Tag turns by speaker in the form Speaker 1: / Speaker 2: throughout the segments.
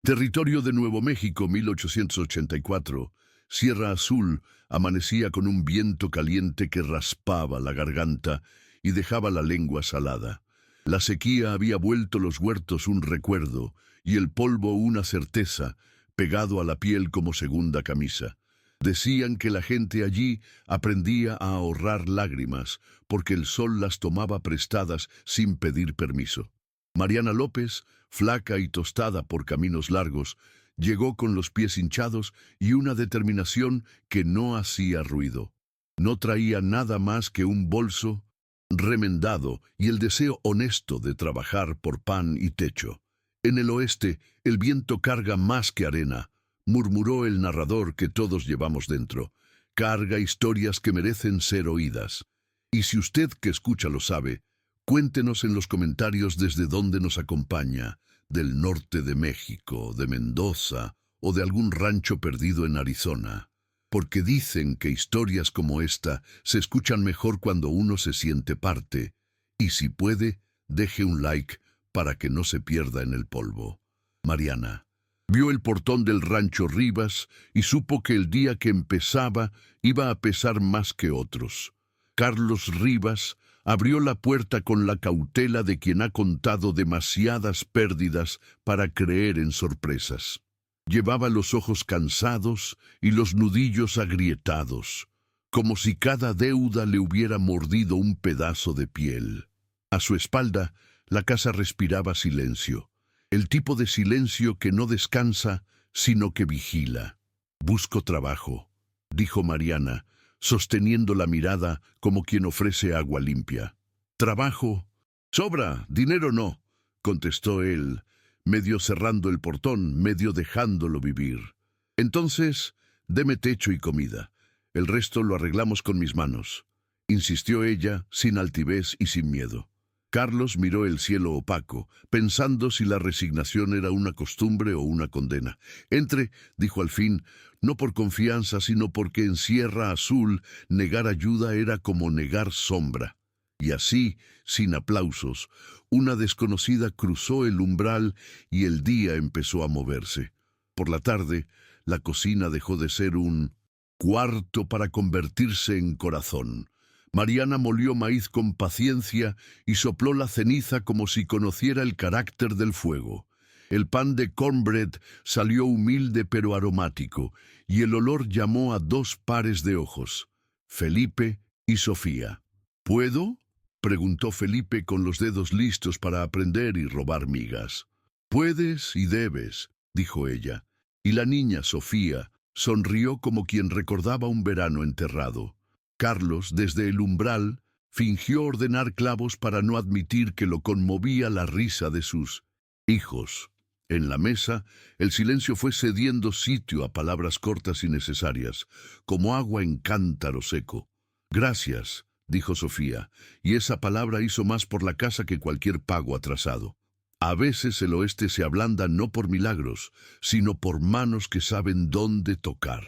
Speaker 1: Territorio de Nuevo México, 1884. Sierra Azul amanecía con un viento caliente que raspaba la garganta y dejaba la lengua salada. La sequía había vuelto los huertos un recuerdo y el polvo una certeza, pegado a la piel como segunda camisa. Decían que la gente allí aprendía a ahorrar lágrimas porque el sol las tomaba prestadas sin pedir permiso. Mariana López, flaca y tostada por caminos largos, llegó con los pies hinchados y una determinación que no hacía ruido. No traía nada más que un bolso remendado y el deseo honesto de trabajar por pan y techo. En el oeste, el viento carga más que arena, murmuró el narrador que todos llevamos dentro. Carga historias que merecen ser oídas. Y si usted que escucha lo sabe, cuéntenos en los comentarios desde dónde nos acompaña, del norte de México, de Mendoza o de algún rancho perdido en Arizona. Porque dicen que historias como esta se escuchan mejor cuando uno se siente parte. Y si puede, deje un like para que no se pierda en el polvo. Mariana vio el portón del rancho Rivas y supo que el día que empezaba iba a pesar más que otros. Carlos Rivas abrió la puerta con la cautela de quien ha contado demasiadas pérdidas para creer en sorpresas. Llevaba los ojos cansados y los nudillos agrietados, como si cada deuda le hubiera mordido un pedazo de piel. A su espalda, la casa respiraba silencio, el tipo de silencio que no descansa, sino que vigila. «Busco trabajo», dijo Mariana, sosteniendo la mirada como quien ofrece agua limpia. «¿Trabajo? Sobra, dinero no», contestó él, medio cerrando el portón, medio dejándolo vivir. «Entonces, deme techo y comida. El resto lo arreglamos con mis manos», insistió ella, sin altivez y sin miedo. Carlos miró el cielo opaco, pensando si la resignación era una costumbre o una condena. «Entre», dijo al fin, no por confianza, sino porque en Sierra Azul negar ayuda era como negar sombra. Y así, sin aplausos, una desconocida cruzó el umbral y el día empezó a moverse. Por la tarde, la cocina dejó de ser un cuarto para convertirse en corazón. Mariana molió maíz con paciencia y sopló la ceniza como si conociera el carácter del fuego. El pan de cornbread salió humilde pero aromático, y el olor llamó a dos pares de ojos, Felipe y Sofía. «¿Puedo?», preguntó Felipe con los dedos listos para aprender y robar migas. «Puedes y debes», dijo ella, y la niña Sofía sonrió como quien recordaba un verano enterrado. Carlos, desde el umbral, fingió ordenar clavos para no admitir que lo conmovía la risa de sus hijos. En la mesa, el silencio fue cediendo sitio a palabras cortas y necesarias, como agua en cántaro seco. «Gracias», dijo Sofía, y esa palabra hizo más por la casa que cualquier pago atrasado. A veces el oeste se ablanda no por milagros, sino por manos que saben dónde tocar.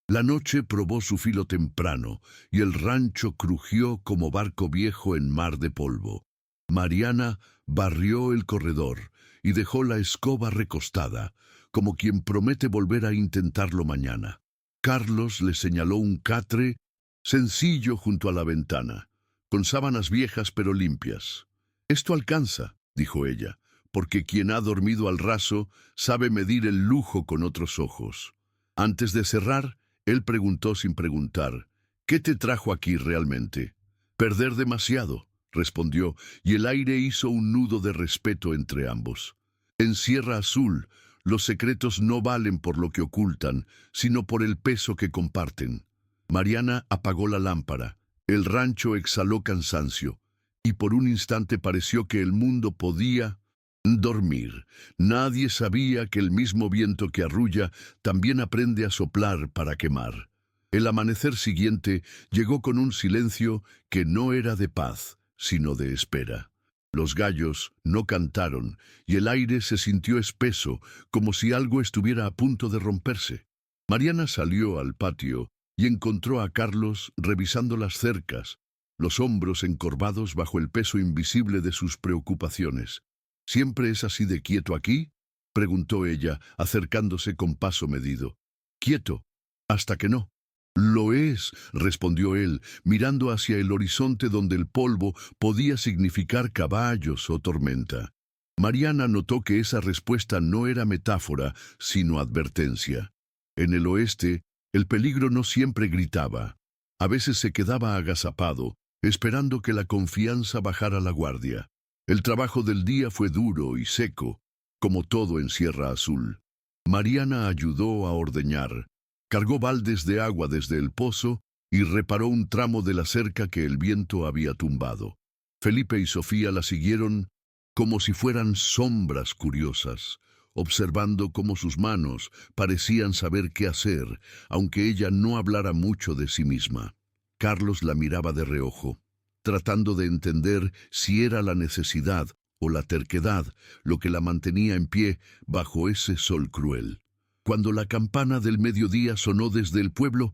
Speaker 1: La noche probó su filo temprano, y el rancho crujió como barco viejo en mar de polvo. Mariana barrió el corredor y dejó la escoba recostada, como quien promete volver a intentarlo mañana. Carlos le señaló un catre sencillo junto a la ventana, con sábanas viejas pero limpias. «Esto alcanza», dijo ella, «porque quien ha dormido al raso sabe medir el lujo con otros ojos». Antes de cerrar, él preguntó sin preguntar, «¿Qué te trajo aquí realmente?» «Perder demasiado», respondió, y el aire hizo un nudo de respeto entre ambos. En Sierra Azul, los secretos no valen por lo que ocultan, sino por el peso que comparten. Mariana apagó la lámpara, el rancho exhaló cansancio, y por un instante pareció que el mundo podía dormir. Nadie sabía que el mismo viento que arrulla también aprende a soplar para quemar. El amanecer siguiente llegó con un silencio que no era de paz, sino de espera. Los gallos no cantaron y el aire se sintió espeso, como si algo estuviera a punto de romperse. Mariana salió al patio y encontró a Carlos revisando las cercas, los hombros encorvados bajo el peso invisible de sus preocupaciones. «¿Siempre es así de quieto aquí?», preguntó ella, acercándose con paso medido. Quieto, hasta que no. Lo es, respondió él, mirando hacia el horizonte donde el polvo podía significar caballos o tormenta. Mariana notó que esa respuesta no era metáfora, sino advertencia. En el oeste, el peligro no siempre gritaba. A veces se quedaba agazapado, esperando que la confianza bajara la guardia. El trabajo del día fue duro y seco, como todo en Sierra Azul. Mariana ayudó a ordeñar, cargó baldes de agua desde el pozo y reparó un tramo de la cerca que el viento había tumbado. Felipe y Sofía la siguieron como si fueran sombras curiosas, observando cómo sus manos parecían saber qué hacer, aunque ella no hablara mucho de sí misma. Carlos la miraba de reojo, tratando de entender si era la necesidad o la terquedad lo que la mantenía en pie bajo ese sol cruel. Cuando la campana del mediodía sonó desde el pueblo,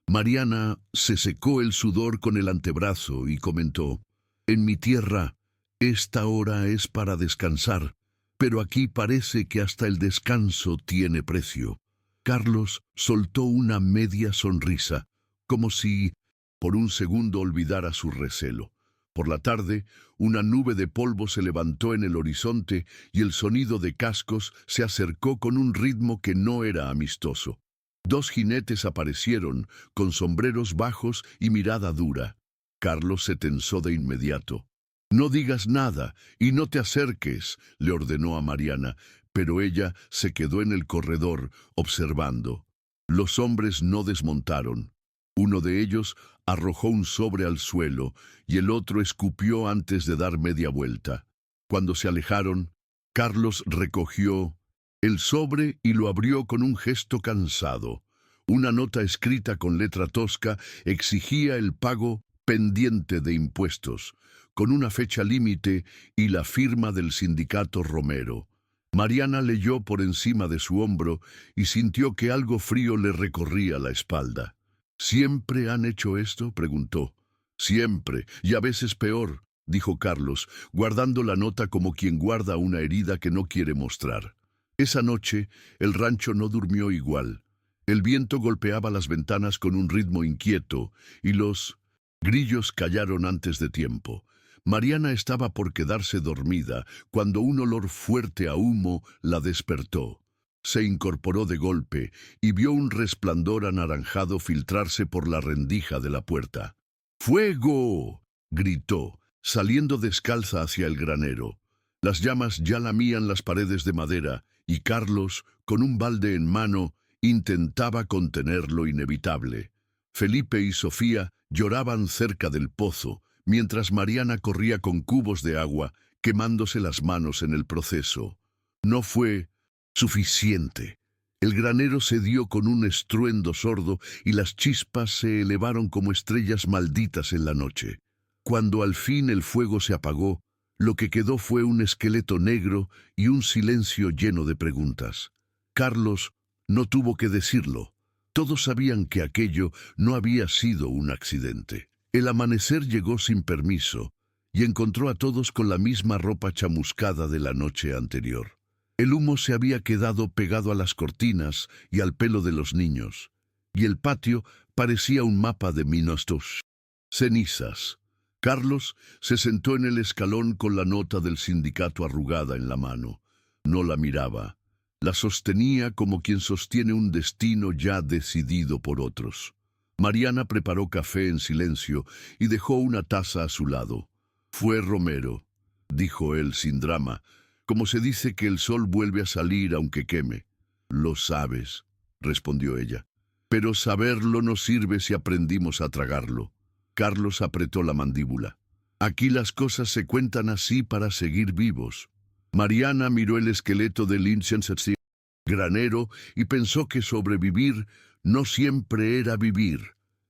Speaker 1: Mariana se secó el sudor con el antebrazo y comentó: «En mi tierra, esta hora es para descansar, pero aquí parece que hasta el descanso tiene precio». Carlos soltó una media sonrisa, como si por un segundo olvidara su recelo. Por la tarde, una nube de polvo se levantó en el horizonte y el sonido de cascos se acercó con un ritmo que no era amistoso. Dos jinetes aparecieron, con sombreros bajos y mirada dura. Carlos se tensó de inmediato. «No digas nada y no te acerques», le ordenó a Mariana, pero ella se quedó en el corredor, observando. Los hombres no desmontaron. Uno de ellos arrojó un sobre al suelo y el otro escupió antes de dar media vuelta. Cuando se alejaron, Carlos recogió el sobre y lo abrió con un gesto cansado. Una nota escrita con letra tosca exigía el pago pendiente de impuestos, con una fecha límite y la firma del sindicato Romero. Mariana leyó por encima de su hombro y sintió que algo frío le recorría la espalda. «¿Siempre han hecho esto?», preguntó. «Siempre, y a veces peor», dijo Carlos, guardando la nota como quien guarda una herida que no quiere mostrar. Esa noche, el rancho no durmió igual. El viento golpeaba las ventanas con un ritmo inquieto, y los grillos callaron antes de tiempo. Mariana estaba por quedarse dormida, cuando un olor fuerte a humo la despertó. Se incorporó de golpe y vio un resplandor anaranjado filtrarse por la rendija de la puerta. «¡Fuego!», gritó, saliendo descalza hacia el granero. Las llamas ya lamían las paredes de madera, y Carlos, con un balde en mano, intentaba contener lo inevitable. Felipe y Sofía lloraban cerca del pozo, mientras Mariana corría con cubos de agua, quemándose las manos en el proceso. No fue suficiente. El granero se dio con un estruendo sordo y las chispas se elevaron como estrellas malditas en la noche. Cuando al fin el fuego se apagó, lo que quedó fue un esqueleto negro y un silencio lleno de preguntas. Carlos no tuvo que decirlo. Todos sabían que aquello no había sido un accidente. El amanecer llegó sin permiso y encontró a todos con la misma ropa chamuscada de la noche anterior. El humo se había quedado pegado a las cortinas y al pelo de los niños, y el patio parecía un mapa de Minostos. Cenizas. Carlos se sentó en el escalón con la nota del sindicato arrugada en la mano. No la miraba. La sostenía como quien sostiene un destino ya decidido por otros. Mariana preparó café en silencio y dejó una taza a su lado. «Fue Romero», dijo él sin drama, como se dice que el sol vuelve a salir aunque queme. «Lo sabes», respondió ella. «Pero saberlo no sirve si aprendimos a tragarlo». Carlos apretó la mandíbula. «Aquí las cosas se cuentan así para seguir vivos». Mariana miró el esqueleto del incensario granero y pensó que sobrevivir no siempre era vivir.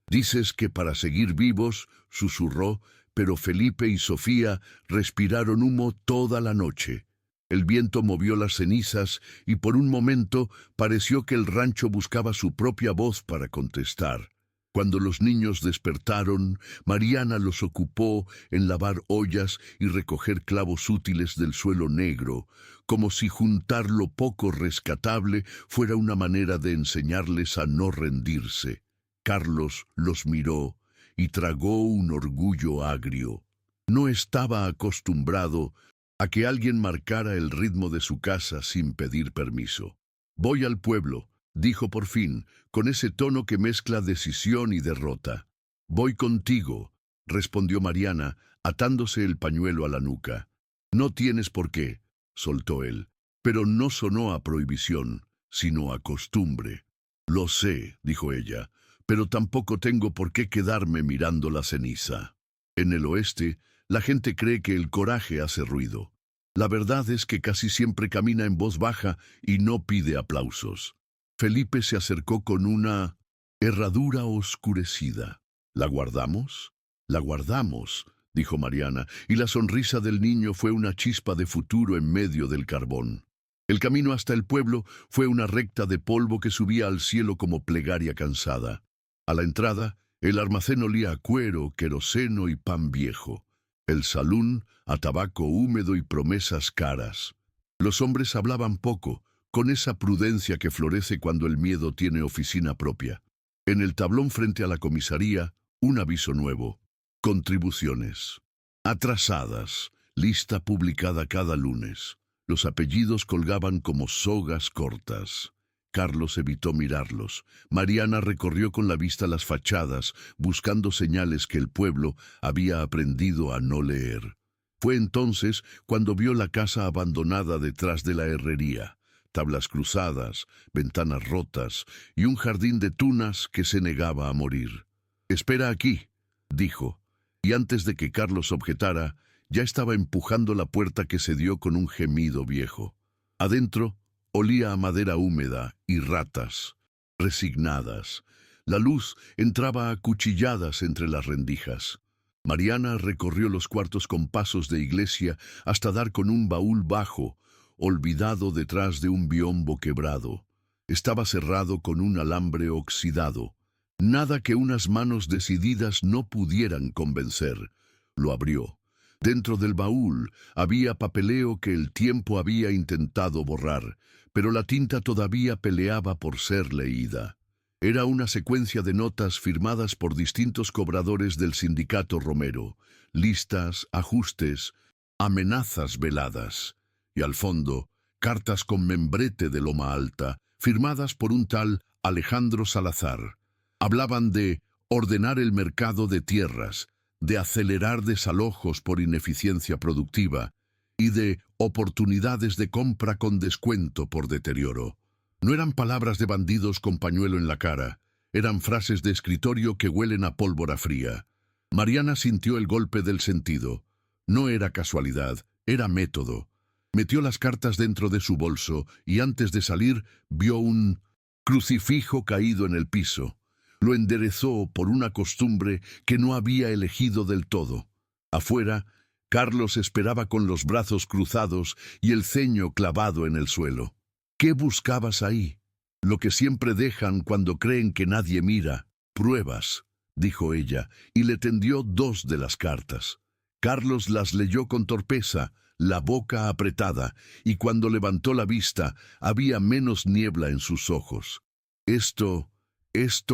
Speaker 1: «Dices que para seguir vivos», susurró, pero Felipe y Sofía respiraron humo toda la noche. El viento movió las cenizas y por un momento pareció que el rancho buscaba su propia voz para contestar. Cuando los niños despertaron, Mariana los ocupó en lavar ollas y recoger clavos útiles del suelo negro, como si juntar lo poco rescatable fuera una manera de enseñarles a no rendirse. Carlos los miró y tragó un orgullo agrio. No estaba acostumbrado a que alguien marcara el ritmo de su casa sin pedir permiso. «Voy al pueblo», dijo por fin, con ese tono que mezcla decisión y derrota. «Voy contigo», respondió Mariana, atándose el pañuelo a la nuca. «No tienes por qué», soltó él, pero no sonó a prohibición, sino a costumbre. «Lo sé», dijo ella, «pero tampoco tengo por qué quedarme mirando la ceniza». En el oeste, la gente cree que el coraje hace ruido. La verdad es que casi siempre camina en voz baja y no pide aplausos. Felipe se acercó con una herradura oscurecida. «¿La guardamos?» «La guardamos», dijo Mariana, y la sonrisa del niño fue una chispa de futuro en medio del carbón. El camino hasta el pueblo fue una recta de polvo que subía al cielo como plegaria cansada. A la entrada, el almacén olía a cuero, queroseno y pan viejo. El salón a tabaco húmedo y promesas caras. Los hombres hablaban poco, con esa prudencia que florece cuando el miedo tiene oficina propia. En el tablón frente a la comisaría, un aviso nuevo. Contribuciones. Atrasadas. Lista publicada cada lunes. Los apellidos colgaban como sogas cortas. Carlos evitó mirarlos. Mariana recorrió con la vista las fachadas, buscando señales que el pueblo había aprendido a no leer. Fue entonces cuando vio la casa abandonada detrás de la herrería. Tablas cruzadas, ventanas rotas y un jardín de tunas que se negaba a morir. «Espera aquí», dijo, y antes de que Carlos objetara, ya estaba empujando la puerta que cedió con un gemido viejo. Adentro olía a madera húmeda y ratas, resignadas. La luz entraba a cuchilladas entre las rendijas. Mariana recorrió los cuartos con pasos de iglesia hasta dar con un baúl bajo, olvidado detrás de un biombo quebrado. Estaba cerrado con un alambre oxidado. Nada que unas manos decididas no pudieran convencer. Lo abrió. Dentro del baúl había papeleo que el tiempo había intentado borrar, pero la tinta todavía peleaba por ser leída. Era una secuencia de notas firmadas por distintos cobradores del sindicato Romero, listas, ajustes, amenazas veladas, y al fondo, cartas con membrete de loma alta, firmadas por un tal Alejandro Salazar. Hablaban de ordenar el mercado de tierras, de acelerar desalojos por ineficiencia productiva y de oportunidades de compra con descuento por deterioro. No eran palabras de bandidos con pañuelo en la cara, eran frases de escritorio que huelen a pólvora fría. Mariana sintió el golpe del sentido. No era casualidad, era método. Metió las cartas dentro de su bolso y antes de salir vio un crucifijo caído en el piso. Lo enderezó por una costumbre que no había elegido del todo. Afuera, Carlos esperaba con los brazos cruzados y el ceño clavado en el suelo. «¿Qué buscabas ahí?» «Lo que siempre dejan cuando creen que nadie mira. Pruebas», dijo ella, y le tendió 2 de las cartas. Carlos las leyó con torpeza, la boca apretada, y cuando levantó la vista, había menos niebla en sus ojos. Esto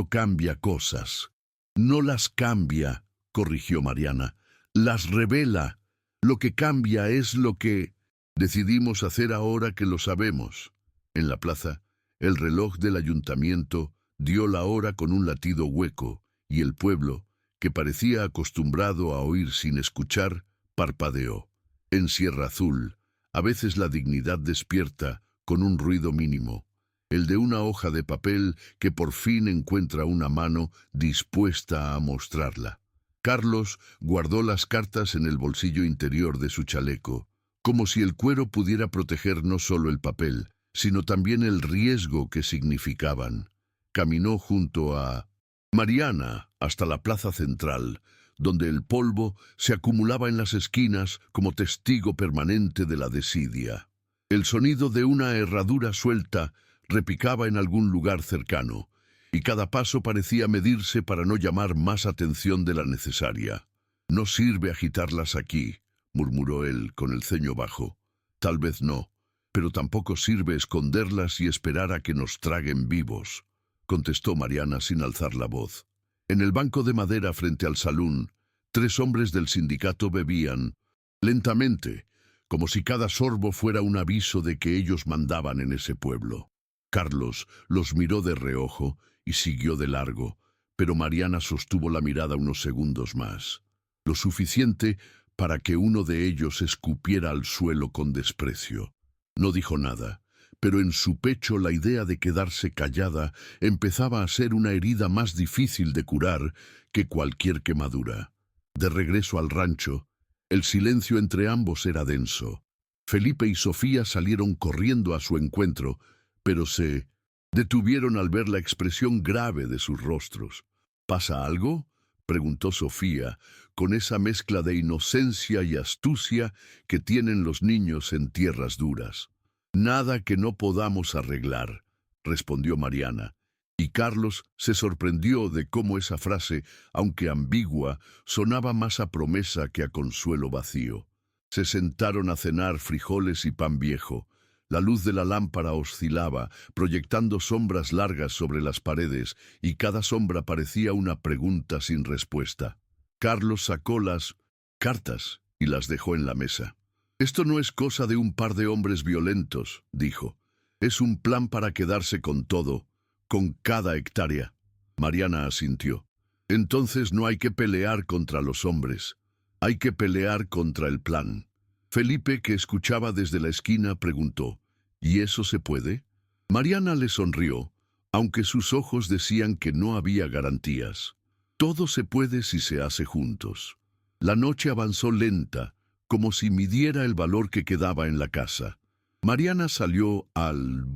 Speaker 1: cambia cosas». «No las cambia», corrigió Mariana. «Las revela. Lo que cambia es lo que decidimos hacer ahora que lo sabemos». En la plaza, el reloj del ayuntamiento dio la hora con un latido hueco, y el pueblo, que parecía acostumbrado a oír sin escuchar, parpadeó. En Sierra Azul, a veces la dignidad despierta con un ruido mínimo, el de una hoja de papel que por fin encuentra una mano dispuesta a mostrarla. Carlos guardó las cartas en el bolsillo interior de su chaleco, como si el cuero pudiera proteger no solo el papel, sino también el riesgo que significaban. Caminó junto a Mariana hasta la plaza central, donde el polvo se acumulaba en las esquinas como testigo permanente de la desidia. El sonido de una herradura suelta repicaba en algún lugar cercano, y cada paso parecía medirse para no llamar más atención de la necesaria. «No sirve agitarlas aquí», murmuró él con el ceño bajo. «Tal vez no, pero tampoco sirve esconderlas y esperar a que nos traguen vivos», contestó Mariana sin alzar la voz. En el banco de madera frente al salón, 3 hombres del sindicato bebían, lentamente, como si cada sorbo fuera un aviso de que ellos mandaban en ese pueblo. Carlos los miró de reojo y siguió de largo, pero Mariana sostuvo la mirada unos segundos más, lo suficiente para que uno de ellos escupiera al suelo con desprecio. No dijo nada, pero en su pecho la idea de quedarse callada empezaba a ser una herida más difícil de curar que cualquier quemadura. De regreso al rancho, el silencio entre ambos era denso. Felipe y Sofía salieron corriendo a su encuentro, pero se detuvieron al ver la expresión grave de sus rostros. «¿Pasa algo?», preguntó Sofía, con esa mezcla de inocencia y astucia que tienen los niños en tierras duras. «Nada que no podamos arreglar», respondió Mariana, y Carlos se sorprendió de cómo esa frase, aunque ambigua, sonaba más a promesa que a consuelo vacío. Se sentaron a cenar frijoles y pan viejo. La luz de la lámpara oscilaba, proyectando sombras largas sobre las paredes, y cada sombra parecía una pregunta sin respuesta. Carlos sacó las cartas y las dejó en la mesa. «Esto no es cosa de un par de hombres violentos», dijo. «Es un plan para quedarse con todo, con cada hectárea». Mariana asintió. «Entonces no hay que pelear contra los hombres, hay que pelear contra el plan». Felipe, que escuchaba desde la esquina, preguntó, «¿Y eso se puede?». Mariana le sonrió, aunque sus ojos decían que no había garantías. «Todo se puede si se hace juntos». La noche avanzó lenta, como si midiera el valor que quedaba en la casa. Mariana salió al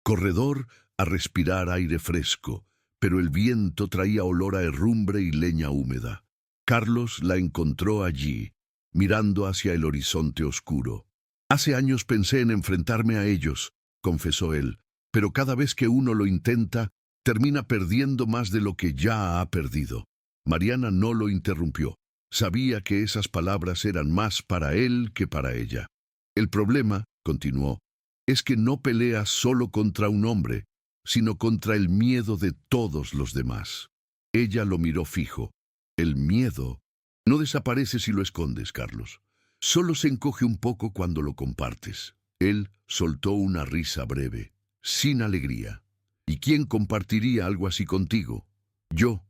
Speaker 1: corredor a respirar aire fresco, pero el viento traía olor a herrumbre y leña húmeda. Carlos la encontró allí, mirando hacia el horizonte oscuro. «Hace años pensé en enfrentarme a ellos», confesó él, «pero cada vez que uno lo intenta, termina perdiendo más de lo que ya ha perdido». Mariana no lo interrumpió. Sabía que esas palabras eran más para él que para ella. «El problema», continuó, «es que no peleas solo contra un hombre, sino contra el miedo de todos los demás». Ella lo miró fijo. «El miedo no desaparece si lo escondes, Carlos. Solo se encoge un poco cuando lo compartes». Él soltó una risa breve, sin alegría. «¿Y quién compartiría algo así contigo?». «Yo»,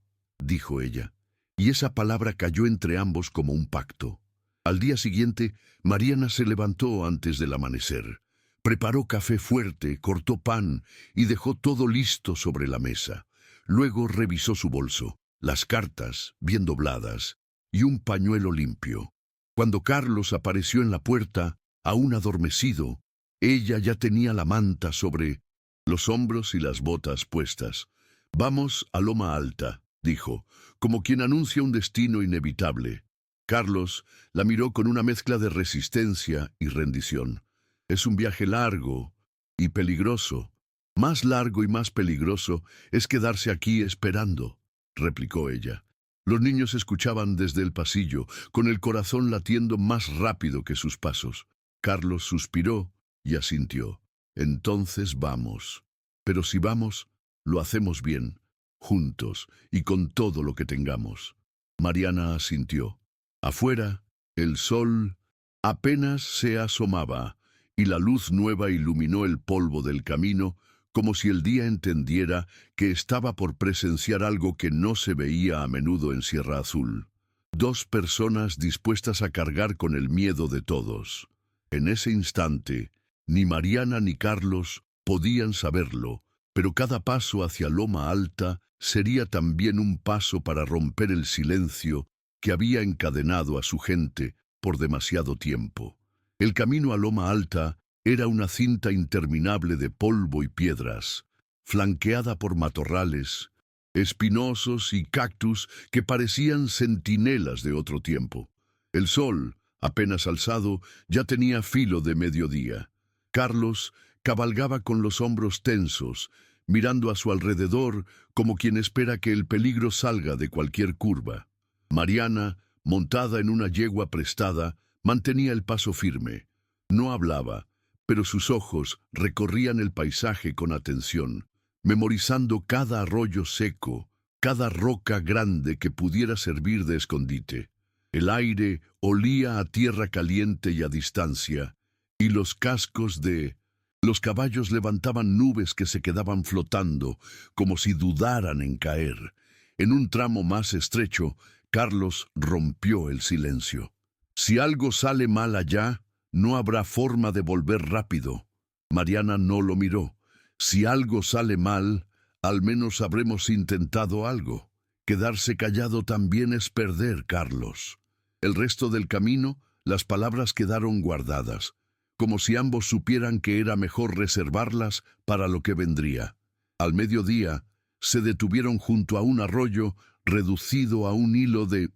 Speaker 1: dijo ella, y esa palabra cayó entre ambos como un pacto. Al día siguiente, Mariana se levantó antes del amanecer. Preparó café fuerte, cortó pan y dejó todo listo sobre la mesa. Luego revisó su bolso, las cartas bien dobladas y un pañuelo limpio. Cuando Carlos apareció en la puerta, aún adormecido, ella ya tenía la manta sobre los hombros y las botas puestas. «Vamos a Loma Alta», dijo, como quien anuncia un destino inevitable. Carlos la miró con una mezcla de resistencia y rendición. «Es un viaje largo y peligroso». «Más largo y más peligroso es quedarse aquí esperando», replicó ella. Los niños escuchaban desde el pasillo, con el corazón latiendo más rápido que sus pasos. Carlos suspiró y asintió. «Entonces vamos. Pero si vamos, lo hacemos bien, juntos y con todo lo que tengamos». Mariana asintió. Afuera, el sol apenas se asomaba, y la luz nueva iluminó el polvo del camino, como si el día entendiera que estaba por presenciar algo que no se veía a menudo en Sierra Azul. 2 personas dispuestas a cargar con el miedo de todos. En ese instante, ni Mariana ni Carlos podían saberlo, pero cada paso hacia Loma Alta sería también un paso para romper el silencio que había encadenado a su gente por demasiado tiempo. El camino a Loma Alta era una cinta interminable de polvo y piedras, flanqueada por matorrales espinosos y cactus que parecían centinelas de otro tiempo. El sol, apenas alzado, ya tenía filo de mediodía. Carlos cabalgaba con los hombros tensos, mirando a su alrededor como quien espera que el peligro salga de cualquier curva. Mariana, montada en una yegua prestada, mantenía el paso firme. No hablaba, pero sus ojos recorrían el paisaje con atención, memorizando cada arroyo seco, cada roca grande que pudiera servir de escondite. El aire olía a tierra caliente y a distancia, y los cascos de los caballos levantaban nubes que se quedaban flotando, como si dudaran en caer. En un tramo más estrecho, Carlos rompió el silencio. Si algo sale mal allá, no habrá forma de volver rápido. Mariana no lo miró. Si algo sale mal, al menos habremos intentado algo. Quedarse callado también es perder, Carlos. El resto del camino, las palabras quedaron guardadas, como si ambos supieran que era mejor reservarlas para lo que vendría. Al mediodía, se detuvieron junto a un arroyo reducido a un hilo de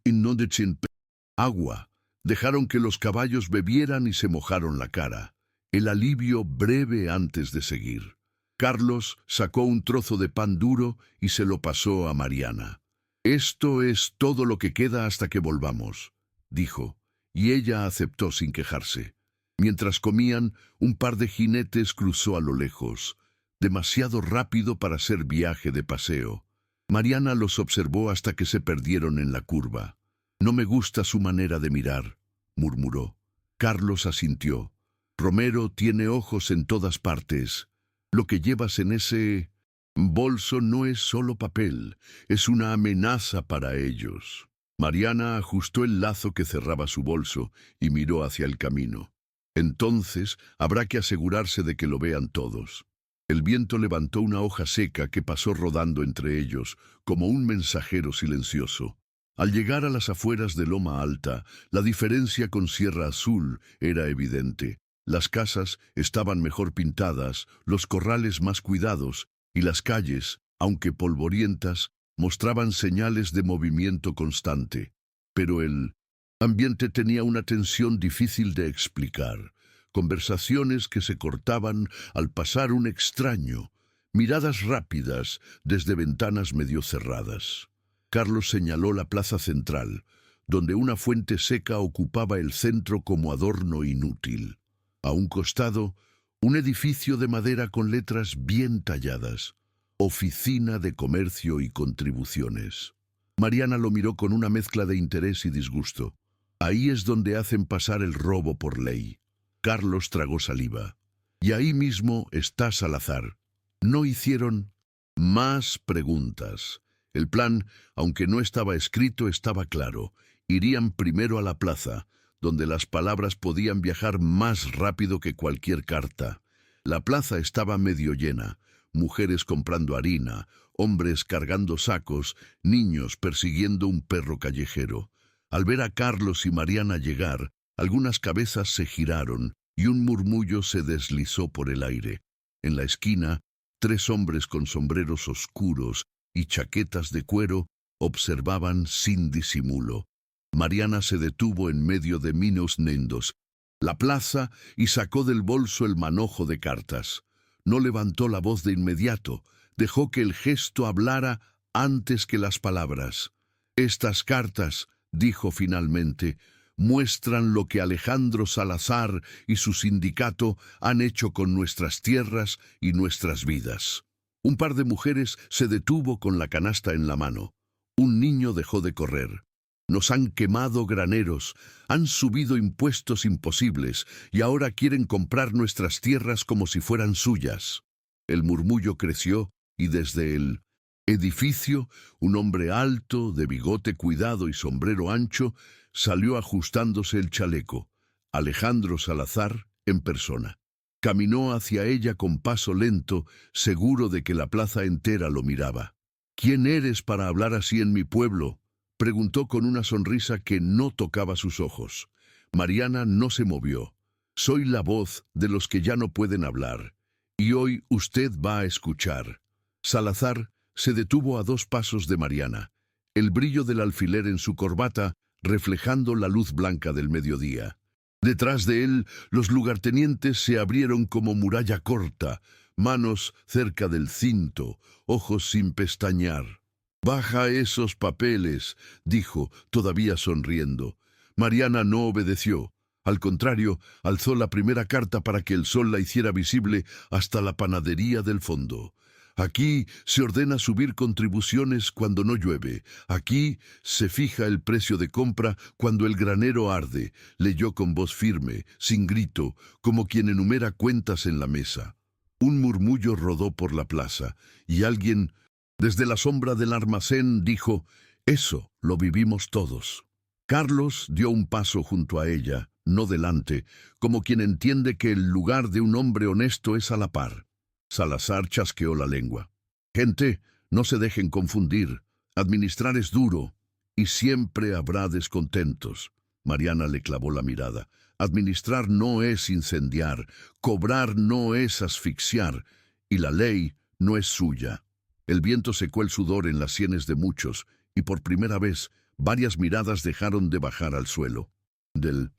Speaker 1: agua. Dejaron que los caballos bebieran y se mojaron la cara. El alivio breve antes de seguir. Carlos sacó un trozo de pan duro y se lo pasó a Mariana. «Esto es todo lo que queda hasta que volvamos», dijo, y ella aceptó sin quejarse. Mientras comían, un par de jinetes cruzó a lo lejos, demasiado rápido para ser viaje de paseo. Mariana los observó hasta que se perdieron en la curva. «No me gusta su manera de mirar», murmuró. Carlos asintió. «Romero tiene ojos en todas partes. Lo que llevas en ese bolso no es solo papel, es una amenaza para ellos». Mariana ajustó el lazo que cerraba su bolso y miró hacia el camino. «Entonces habrá que asegurarse de que lo vean todos». El viento levantó una hoja seca que pasó rodando entre ellos, como un mensajero silencioso. Al llegar a las afueras de Loma Alta, la diferencia con Sierra Azul era evidente. Las casas estaban mejor pintadas, los corrales más cuidados, y las calles, aunque polvorientas, mostraban señales de movimiento constante. Pero el ambiente tenía una tensión difícil de explicar. Conversaciones que se cortaban al pasar un extraño, miradas rápidas desde ventanas medio cerradas. Carlos señaló la plaza central, donde una fuente seca ocupaba el centro como adorno inútil. A un costado, un edificio de madera con letras bien talladas. Oficina de Comercio y Contribuciones. Mariana lo miró con una mezcla de interés y disgusto. Ahí es donde hacen pasar el robo por ley. Carlos tragó saliva. Y ahí mismo está Salazar. No hicieron más preguntas. El plan, aunque no estaba escrito, estaba claro. Irían primero a la plaza, donde las palabras podían viajar más rápido que cualquier carta. La plaza estaba medio llena. Mujeres comprando harina, hombres cargando sacos, niños persiguiendo un perro callejero. Al ver a Carlos y Mariana llegar, algunas cabezas se giraron y un murmullo se deslizó por el aire. En la esquina, 3 hombres con sombreros oscuros y chaquetas de cuero observaban sin disimulo. Mariana se detuvo en medio de minos nendos, la plaza, y sacó del bolso el manojo de cartas. No levantó la voz de inmediato, dejó que el gesto hablara antes que las palabras. «Estas cartas», dijo finalmente, «muestran lo que Alejandro Salazar y su sindicato han hecho con nuestras tierras y nuestras vidas». Un par de mujeres se detuvo con la canasta en la mano. Un niño dejó de correr. «Nos han quemado graneros, han subido impuestos imposibles y ahora quieren comprar nuestras tierras como si fueran suyas». El murmullo creció y desde el edificio, un hombre alto, de bigote cuidado y sombrero ancho, salió ajustándose el chaleco. Alejandro Salazar en persona. Caminó hacia ella con paso lento, seguro de que la plaza entera lo miraba. «¿Quién eres para hablar así en mi pueblo?», preguntó con una sonrisa que no tocaba sus ojos. Mariana no se movió. «Soy la voz de los que ya no pueden hablar, y hoy usted va a escuchar». Salazar se detuvo a 2 pasos de Mariana, el brillo del alfiler en su corbata reflejando la luz blanca del mediodía. Detrás de él, los lugartenientes se abrieron como muralla corta, manos cerca del cinto, ojos sin pestañear. «Baja esos papeles», dijo, todavía sonriendo. Mariana no obedeció. Al contrario, alzó la primera carta para que el sol la hiciera visible hasta la panadería del fondo. «Aquí se ordena subir contribuciones cuando no llueve. Aquí se fija el precio de compra cuando el granero arde», leyó con voz firme, sin grito, como quien enumera cuentas en la mesa. Un murmullo rodó por la plaza, y alguien, desde la sombra del almacén, dijo: «Eso lo vivimos todos». Carlos dio un paso junto a ella, no delante, como quien entiende que el lugar de un hombre honesto es a la par. Salazar chasqueó la lengua. «Gente, no se dejen confundir. Administrar es duro, y siempre habrá descontentos». Mariana le clavó la mirada. «Administrar no es incendiar, cobrar no es asfixiar, y la ley no es suya». El viento secó el sudor en las sienes de muchos, y por primera vez varias miradas dejaron de bajar al suelo. El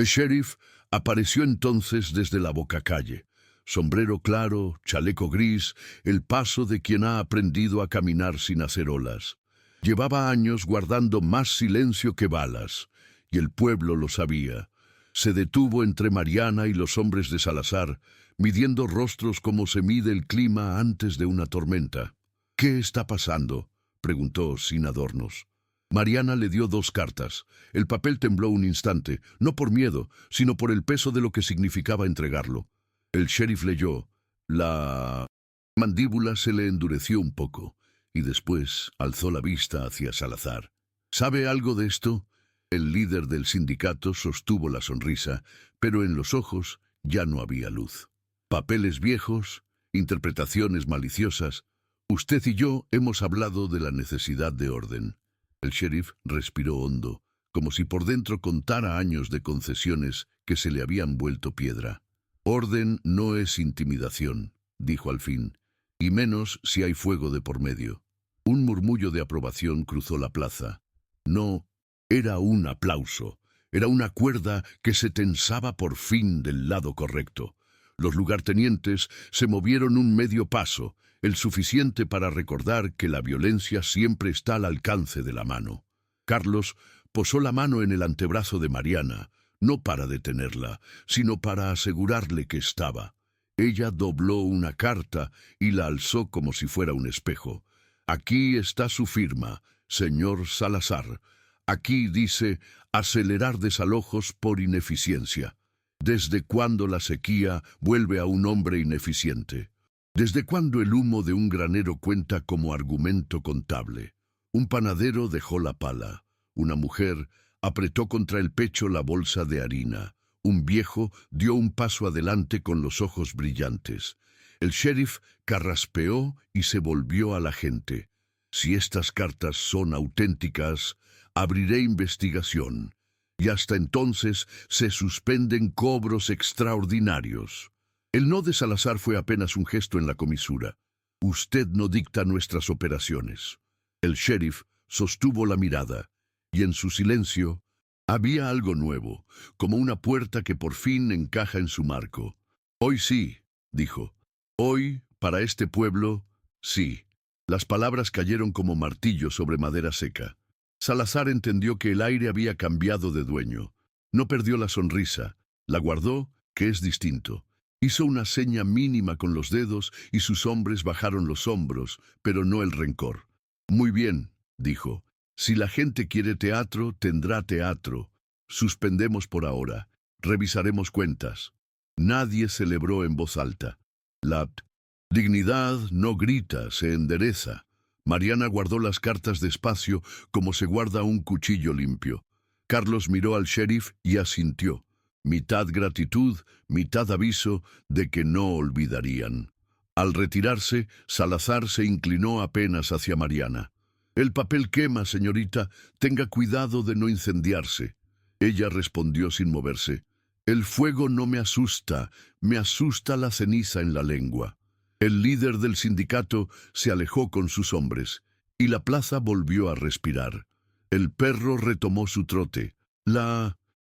Speaker 1: sheriff apareció entonces desde la bocacalle. Sombrero claro, chaleco gris, el paso de quien ha aprendido a caminar sin hacer olas. Llevaba años guardando más silencio que balas, y el pueblo lo sabía. Se detuvo entre Mariana y los hombres de Salazar, midiendo rostros como se mide el clima antes de una tormenta. «¿Qué está pasando?», preguntó sin adornos. Mariana le dio 2 cartas. El papel tembló un instante, no por miedo, sino por el peso de lo que significaba entregarlo. El sheriff leyó. La mandíbula se le endureció un poco, y después alzó la vista hacia Salazar. «¿Sabe algo de esto?». El líder del sindicato sostuvo la sonrisa, pero en los ojos ya no había luz. «Papeles viejos, interpretaciones maliciosas. Usted y yo hemos hablado de la necesidad de orden». El sheriff respiró hondo, como si por dentro contara años de concesiones que se le habían vuelto piedra. «Orden no es intimidación», dijo al fin, «y menos si hay fuego de por medio». Un murmullo de aprobación cruzó la plaza. No era un aplauso, era una cuerda que se tensaba por fin del lado correcto. Los lugartenientes se movieron un medio paso, el suficiente para recordar que la violencia siempre está al alcance de la mano. Carlos posó la mano en el antebrazo de Mariana, no para detenerla, sino para asegurarle que estaba. Ella dobló una carta y la alzó como si fuera un espejo. «Aquí está su firma, señor Salazar. Aquí dice acelerar desalojos por ineficiencia. ¿Desde cuándo la sequía vuelve a un hombre ineficiente? ¿Desde cuándo el humo de un granero cuenta como argumento contable? Un panadero dejó la pala. Una mujer apretó contra el pecho la bolsa de harina. Un viejo dio un paso adelante con los ojos brillantes. El sheriff carraspeó y se volvió a la gente. «Si estas cartas son auténticas, abriré investigación. Y hasta entonces se suspenden cobros extraordinarios». El no de Salazar fue apenas un gesto en la comisura. «Usted no dicta nuestras operaciones». El sheriff sostuvo la mirada, y en su silencio había algo nuevo, como una puerta que por fin encaja en su marco. «Hoy sí», dijo. «Hoy, para este pueblo, sí». Las palabras cayeron como martillo sobre madera seca. Salazar entendió que el aire había cambiado de dueño. No perdió la sonrisa, la guardó, que es distinto. Hizo una seña mínima con los dedos y sus hombres bajaron los hombros, pero no el rencor. «Muy bien», dijo. «Si la gente quiere teatro, tendrá teatro. Suspendemos por ahora. Revisaremos cuentas». Nadie celebró en voz alta. La dignidad no grita, se endereza. Mariana guardó las cartas despacio, como se guarda un cuchillo limpio. Carlos miró al sheriff y asintió. Mitad gratitud, mitad aviso de que no olvidarían. Al retirarse, Salazar se inclinó apenas hacia Mariana. «El papel quema, señorita. Tenga cuidado de no incendiarse». Ella respondió sin moverse. «El fuego no me asusta la ceniza en la lengua». El líder del sindicato se alejó con sus hombres, y la plaza volvió a respirar. El perro retomó su trote.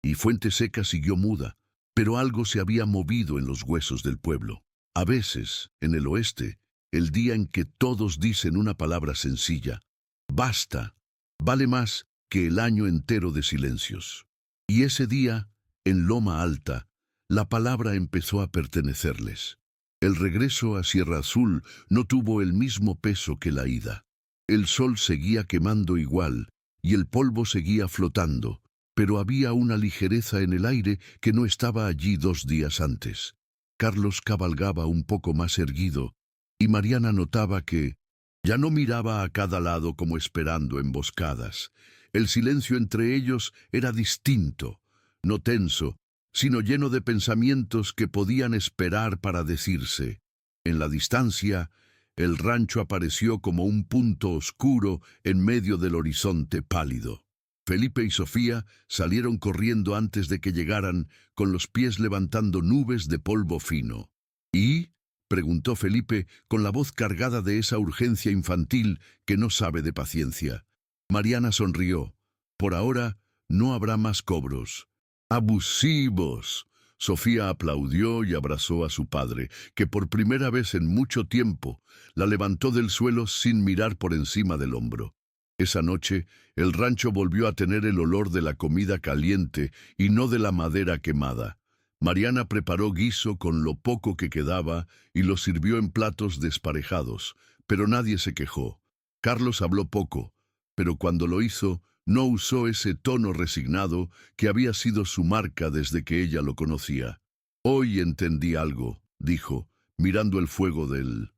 Speaker 1: Y Fuente Seca siguió muda, pero algo se había movido en los huesos del pueblo. A veces, en el oeste, el día en que todos dicen una palabra sencilla, basta, vale más que el año entero de silencios. Y ese día, en Loma Alta, la palabra empezó a pertenecerles. El regreso a Sierra Azul no tuvo el mismo peso que la ida. El sol seguía quemando igual y el polvo seguía flotando, pero había una ligereza en el aire que no estaba allí 2 días antes. Carlos cabalgaba un poco más erguido, y Mariana notaba que ya no miraba a cada lado como esperando emboscadas. El silencio entre ellos era distinto, no tenso, sino lleno de pensamientos que podían esperar para decirse. En la distancia, el rancho apareció como un punto oscuro en medio del horizonte pálido. Felipe y Sofía salieron corriendo antes de que llegaran, con los pies levantando nubes de polvo fino. ¿Y? Preguntó Felipe, con la voz cargada de esa urgencia infantil que no sabe de paciencia. Mariana sonrió. Por ahora, no habrá más cobros. ¡Abusivos! Sofía aplaudió y abrazó a su padre, que por primera vez en mucho tiempo la levantó del suelo sin mirar por encima del hombro. Esa noche, el rancho volvió a tener el olor de la comida caliente y no de la madera quemada. Mariana preparó guiso con lo poco que quedaba y lo sirvió en platos desparejados, pero nadie se quejó. Carlos habló poco, pero cuando lo hizo, no usó ese tono resignado que había sido su marca desde que ella lo conocía. «Hoy entendí algo», dijo, mirando el fuego del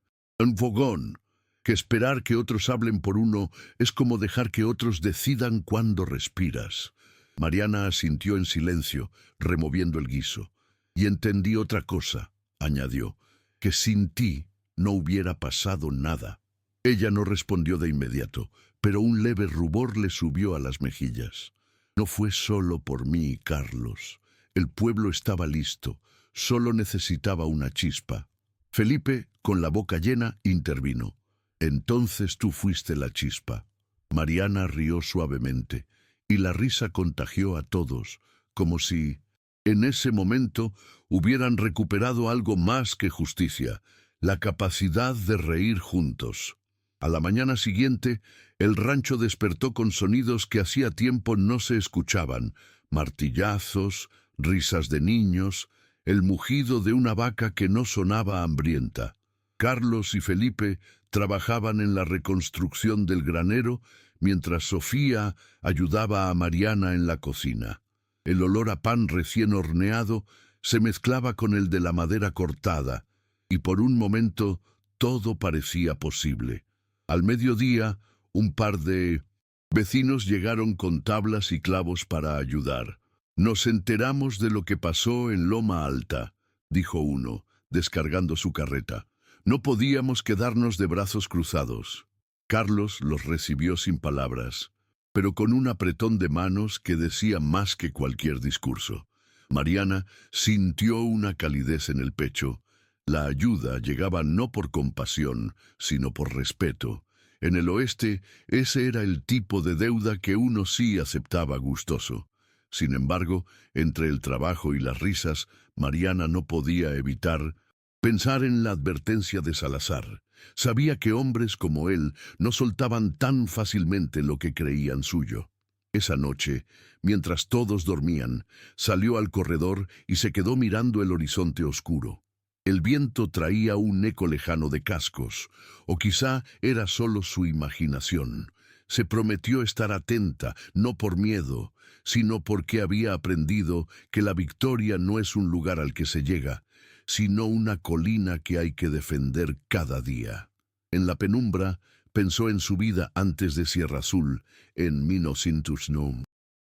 Speaker 1: fogón, que esperar que otros hablen por uno es como dejar que otros decidan cuándo respiras. Mariana asintió en silencio, removiendo el guiso. «Y entendí otra cosa», añadió, «que sin ti no hubiera pasado nada». Ella no respondió de inmediato, pero un leve rubor le subió a las mejillas. «No fue solo por mí, Carlos. El pueblo estaba listo, solo necesitaba una chispa». Felipe, con la boca llena, intervino. «Entonces tú fuiste la chispa». Mariana rió suavemente, y la risa contagió a todos, como si, en ese momento, hubieran recuperado algo más que justicia, la capacidad de reír juntos. A la mañana siguiente, el rancho despertó con sonidos que hacía tiempo no se escuchaban: martillazos, risas de niños, el mugido de una vaca que no sonaba hambrienta. Carlos y Felipe trabajaban en la reconstrucción del granero, mientras Sofía ayudaba a Mariana en la cocina. El olor a pan recién horneado se mezclaba con el de la madera cortada, y por un momento todo parecía posible. Al mediodía, un par de vecinos llegaron con tablas y clavos para ayudar. «Nos enteramos de lo que pasó en Loma Alta», dijo uno, descargando su carreta. «No podíamos quedarnos de brazos cruzados». Carlos los recibió sin palabras, pero con un apretón de manos que decía más que cualquier discurso. Mariana sintió una calidez en el pecho. La ayuda llegaba no por compasión, sino por respeto. En el oeste, ese era el tipo de deuda que uno sí aceptaba gustoso. Sin embargo, entre el trabajo y las risas, Mariana no podía evitar pensar en la advertencia de Salazar. Sabía que hombres como él no soltaban tan fácilmente lo que creían suyo. Esa noche, mientras todos dormían, salió al corredor y se quedó mirando el horizonte oscuro. El viento traía un eco lejano de cascos, o quizá era solo su imaginación. Se prometió estar atenta, no por miedo, sino porque había aprendido que la victoria no es un lugar al que se llega, sino una colina que hay que defender cada día. En la penumbra, pensó en su vida antes de Sierra Azul, en 1909.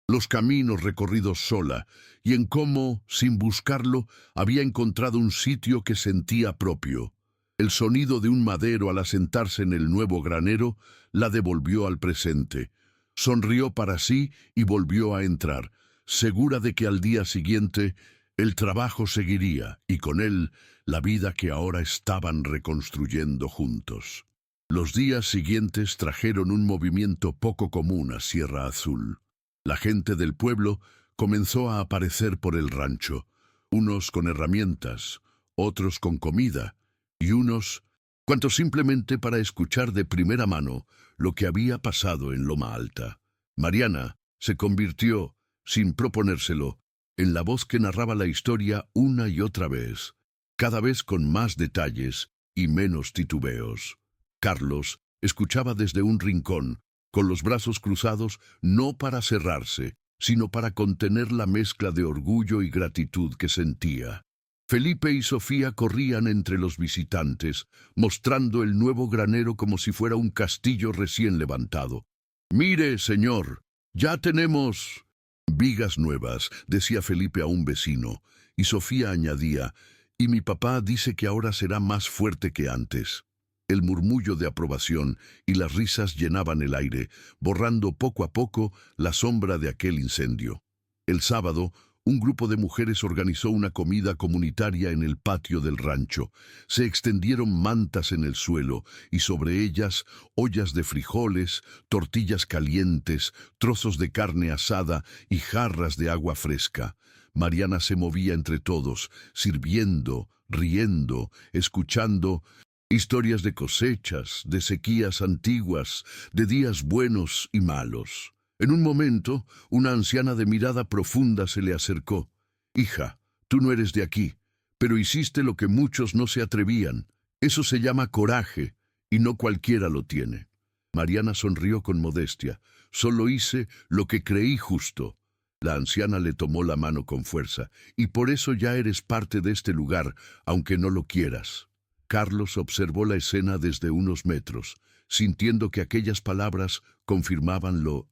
Speaker 1: Los caminos recorridos sola, y en cómo, sin buscarlo, había encontrado un sitio que sentía propio. El sonido de un madero al asentarse en el nuevo granero la devolvió al presente. Sonrió para sí y volvió a entrar, segura de que al día siguiente el trabajo seguiría, y con él la vida que ahora estaban reconstruyendo juntos. Los días siguientes trajeron un movimiento poco común a Sierra Azul. La gente del pueblo comenzó a aparecer por el rancho, unos con herramientas, otros con comida, y unos cuantos simplemente para escuchar de primera mano lo que había pasado en Loma Alta. Mariana se convirtió, sin proponérselo, en la voz que narraba la historia una y otra vez, cada vez con más detalles y menos titubeos. Carlos escuchaba desde un rincón, con los brazos cruzados, no para cerrarse, sino para contener la mezcla de orgullo y gratitud que sentía. Felipe y Sofía corrían entre los visitantes, mostrando el nuevo granero como si fuera un castillo recién levantado. «Mire, señor, ya tenemos vigas nuevas», decía Felipe a un vecino, y Sofía añadía, «y mi papá dice que ahora será más fuerte que antes». El murmullo de aprobación y las risas llenaban el aire, borrando poco a poco la sombra de aquel incendio. El sábado, un grupo de mujeres organizó una comida comunitaria en el patio del rancho. Se extendieron mantas en el suelo y sobre ellas ollas de frijoles, tortillas calientes, trozos de carne asada y jarras de agua fresca. Mariana se movía entre todos, sirviendo, riendo, escuchando historias de cosechas, de sequías antiguas, de días buenos y malos. En un momento, una anciana de mirada profunda se le acercó. «Hija, tú no eres de aquí, pero hiciste lo que muchos no se atrevían. Eso se llama coraje, y no cualquiera lo tiene». Mariana sonrió con modestia. «Solo hice lo que creí justo». La anciana le tomó la mano con fuerza. «Y por eso ya eres parte de este lugar, aunque no lo quieras». Carlos observó la escena desde unos metros, sintiendo que aquellas palabras confirmaban lo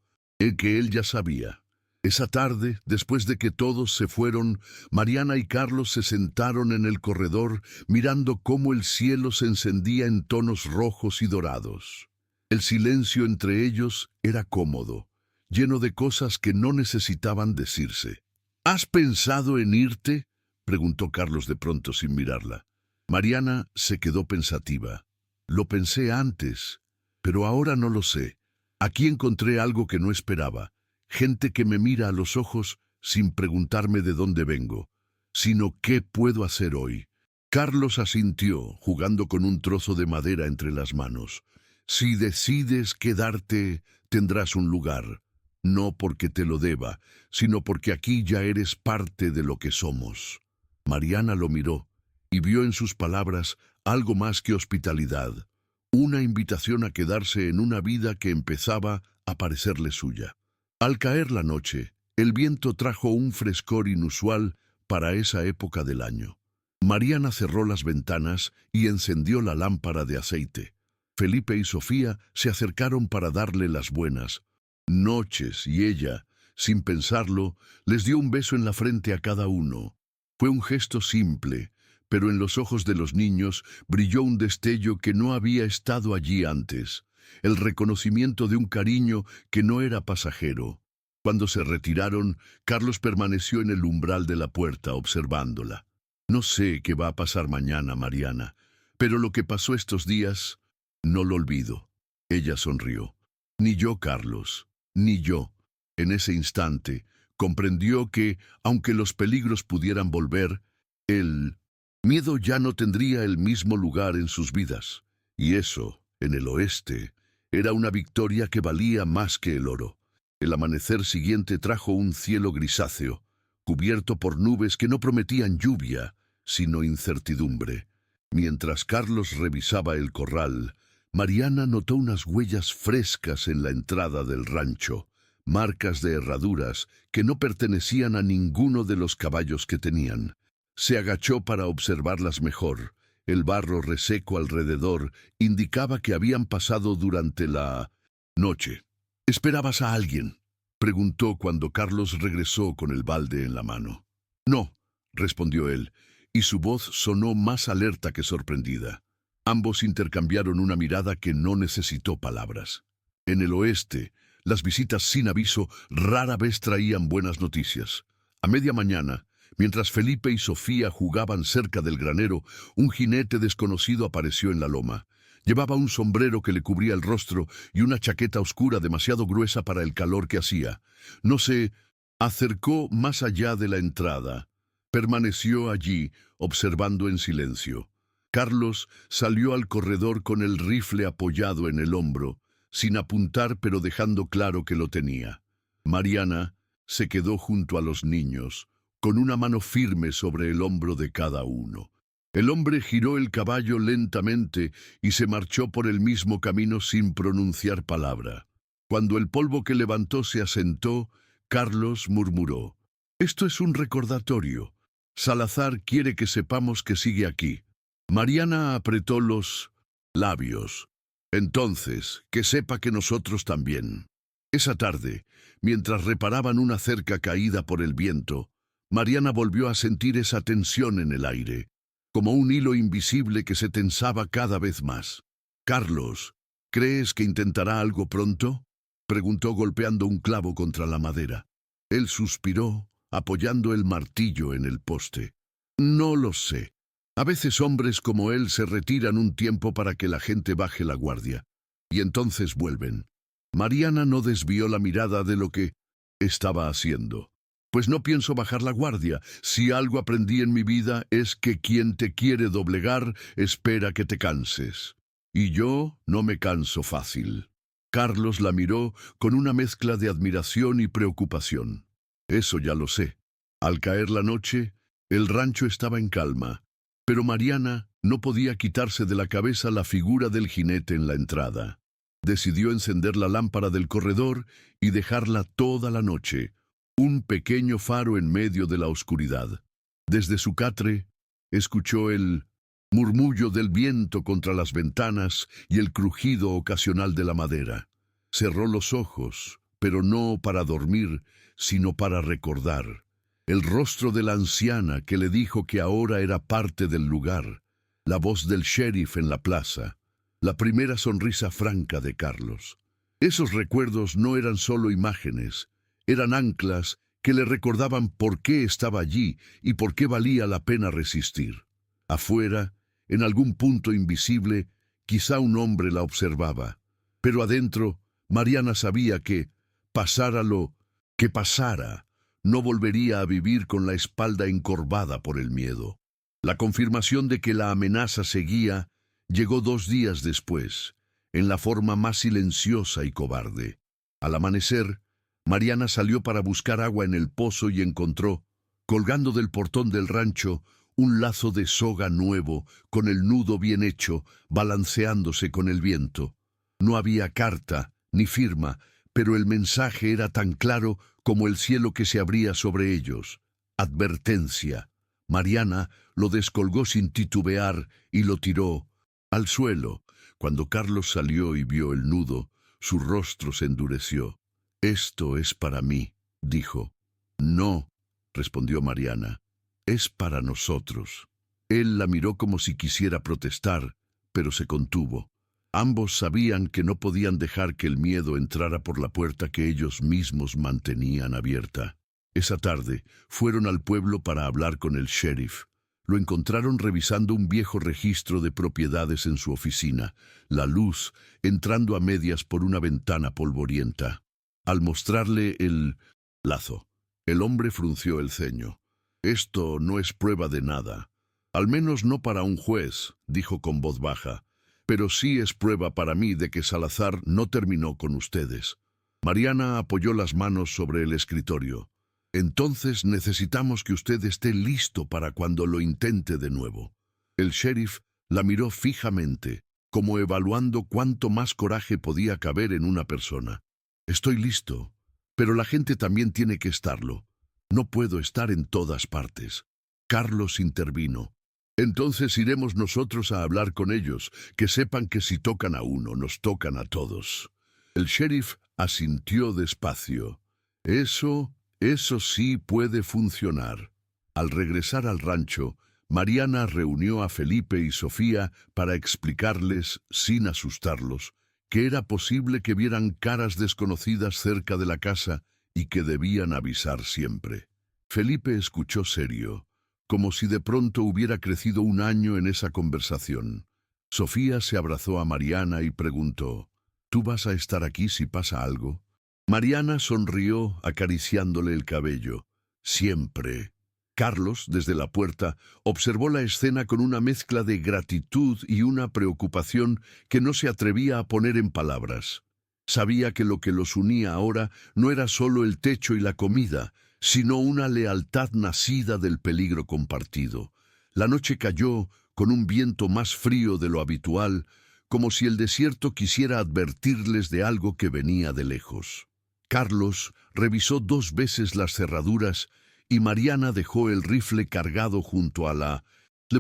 Speaker 1: que él ya sabía. Esa tarde, después de que todos se fueron, Mariana y Carlos se sentaron en el corredor mirando cómo el cielo se encendía en tonos rojos y dorados. El silencio entre ellos era cómodo, lleno de cosas que no necesitaban decirse. «¿Has pensado en irte?», preguntó Carlos de pronto sin mirarla. Mariana se quedó pensativa. «Lo pensé antes, pero ahora no lo sé. Aquí encontré algo que no esperaba, gente que me mira a los ojos sin preguntarme de dónde vengo, sino qué puedo hacer hoy». Carlos asintió, jugando con un trozo de madera entre las manos. «Si decides quedarte, tendrás un lugar, no porque te lo deba, sino porque aquí ya eres parte de lo que somos». Mariana lo miró y vio en sus palabras algo más que hospitalidad, una invitación a quedarse en una vida que empezaba a parecerle suya. Al caer la noche, el viento trajo un frescor inusual para esa época del año. Mariana cerró las ventanas y encendió la lámpara de aceite. Felipe y Sofía se acercaron para darle las buenas noches y ella, sin pensarlo, les dio un beso en la frente a cada uno. Fue un gesto simple, pero en los ojos de los niños brilló un destello que no había estado allí antes, el reconocimiento de un cariño que no era pasajero. Cuando se retiraron, Carlos permaneció en el umbral de la puerta observándola. «No sé qué va a pasar mañana, Mariana, pero lo que pasó estos días, no lo olvido». Ella sonrió. «Ni yo, Carlos, ni yo». En ese instante, comprendió que, aunque los peligros pudieran volver, el miedo ya no tendría el mismo lugar en sus vidas. Y eso, en el oeste, era una victoria que valía más que el oro. El amanecer siguiente trajo un cielo grisáceo, cubierto por nubes que no prometían lluvia, sino incertidumbre. Mientras Carlos revisaba el corral, Mariana notó unas huellas frescas en la entrada del rancho, marcas de herraduras que no pertenecían a ninguno de los caballos que tenían. Se agachó para observarlas mejor. El barro reseco alrededor indicaba que habían pasado durante la noche. «¿Esperabas a alguien?», preguntó cuando Carlos regresó con el balde en la mano. «No», respondió él, y su voz sonó más alerta que sorprendida. Ambos intercambiaron una mirada que no necesitó palabras. En el oeste, las visitas sin aviso rara vez traían buenas noticias. A media mañana, mientras Felipe y Sofía jugaban cerca del granero, un jinete desconocido apareció en la loma. Llevaba un sombrero que le cubría el rostro y una chaqueta oscura demasiado gruesa para el calor que hacía. No se acercó más allá de la entrada. Permaneció allí, observando en silencio. Carlos salió al corredor con el rifle apoyado en el hombro, sin apuntar pero dejando claro que lo tenía. Mariana se quedó junto a los niños, con una mano firme sobre el hombro de cada uno. El hombre giró el caballo lentamente y se marchó por el mismo camino sin pronunciar palabra. Cuando el polvo que levantó se asentó, Carlos murmuró: «Esto es un recordatorio. Salazar quiere que sepamos que sigue aquí». Mariana apretó los labios. «Entonces, que sepa que nosotros también». Esa tarde, mientras reparaban una cerca caída por el viento, Mariana volvió a sentir esa tensión en el aire, como un hilo invisible que se tensaba cada vez más. «Carlos, ¿crees que intentará algo pronto?», preguntó golpeando un clavo contra la madera. Él suspiró, apoyando el martillo en el poste. «No lo sé. A veces hombres como él se retiran un tiempo para que la gente baje la guardia, y entonces vuelven». Mariana no desvió la mirada de lo que estaba haciendo. «Pues no pienso bajar la guardia. Si algo aprendí en mi vida es que quien te quiere doblegar espera que te canses. Y yo no me canso fácil». Carlos la miró con una mezcla de admiración y preocupación. «Eso ya lo sé». Al caer la noche, el rancho estaba en calma, pero Mariana no podía quitarse de la cabeza la figura del jinete en la entrada. Decidió encender la lámpara del corredor y dejarla toda la noche, un pequeño faro en medio de la oscuridad. Desde su catre, escuchó el murmullo del viento contra las ventanas y el crujido ocasional de la madera. Cerró los ojos, pero no para dormir, sino para recordar. El rostro de la anciana que le dijo que ahora era parte del lugar, la voz del sheriff en la plaza, la primera sonrisa franca de Carlos. Esos recuerdos no eran solo imágenes, eran anclas que le recordaban por qué estaba allí y por qué valía la pena resistir. Afuera, en algún punto invisible, quizá un hombre la observaba, pero adentro, Mariana sabía que, pasara lo que pasara, no volvería a vivir con la espalda encorvada por el miedo. La confirmación de que la amenaza seguía llegó 2 días después, en la forma más silenciosa y cobarde. Al amanecer, Mariana salió para buscar agua en el pozo y encontró, colgando del portón del rancho, un lazo de soga nuevo, con el nudo bien hecho, balanceándose con el viento. No había carta, ni firma, pero el mensaje era tan claro como el cielo que se abría sobre ellos. Advertencia. Mariana lo descolgó sin titubear y lo tiró al suelo. Cuando Carlos salió y vio el nudo, su rostro se endureció. «Esto es para mí», dijo. «No», respondió Mariana, «es para nosotros». Él la miró como si quisiera protestar, pero se contuvo. Ambos sabían que no podían dejar que el miedo entrara por la puerta que ellos mismos mantenían abierta. Esa tarde fueron al pueblo para hablar con el sheriff. Lo encontraron revisando un viejo registro de propiedades en su oficina, la luz entrando a medias por una ventana polvorienta. Al mostrarle el lazo, el hombre frunció el ceño. «Esto no es prueba de nada. Al menos no para un juez», dijo con voz baja. «Pero sí es prueba para mí de que Salazar no terminó con ustedes». Mariana apoyó las manos sobre el escritorio. «Entonces necesitamos que usted esté listo para cuando lo intente de nuevo». El sheriff la miró fijamente, como evaluando cuánto más coraje podía caber en una persona. «Estoy listo, pero la gente también tiene que estarlo. No puedo estar en todas partes». Carlos intervino. «Entonces iremos nosotros a hablar con ellos, que sepan que si tocan a uno, nos tocan a todos». El sheriff asintió despacio. Eso sí puede funcionar». Al regresar al rancho, Mariana reunió a Felipe y Sofía para explicarles, sin asustarlos, que era posible que vieran caras desconocidas cerca de la casa y que debían avisar siempre. Felipe escuchó serio, como si de pronto hubiera crecido un año en esa conversación. Sofía se abrazó a Mariana y preguntó: «¿Tú vas a estar aquí si pasa algo?». Mariana sonrió acariciándole el cabello. «Siempre». Carlos, desde la puerta, observó la escena con una mezcla de gratitud y una preocupación que no se atrevía a poner en palabras. Sabía que lo que los unía ahora no era solo el techo y la comida, sino una lealtad nacida del peligro compartido. La noche cayó con un viento más frío de lo habitual, como si el desierto quisiera advertirles de algo que venía de lejos. Carlos revisó 2 veces las cerraduras y Mariana dejó el rifle cargado junto a la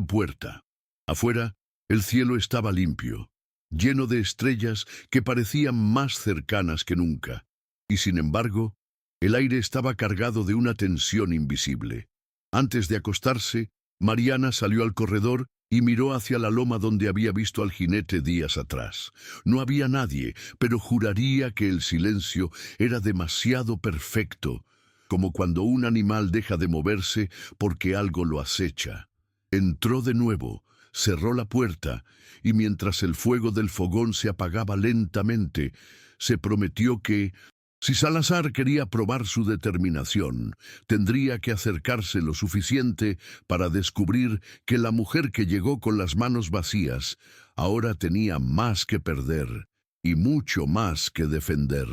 Speaker 1: puerta. Afuera, el cielo estaba limpio, lleno de estrellas que parecían más cercanas que nunca, y sin embargo, el aire estaba cargado de una tensión invisible. Antes de acostarse, Mariana salió al corredor y miró hacia la loma donde había visto al jinete días atrás. No había nadie, pero juraría que el silencio era demasiado perfecto, como cuando un animal deja de moverse porque algo lo acecha. Entró de nuevo, cerró la puerta, y mientras el fuego del fogón se apagaba lentamente, se prometió que, si Salazar quería probar su determinación, tendría que acercarse lo suficiente para descubrir que la mujer que llegó con las manos vacías ahora tenía más que perder y mucho más que defender.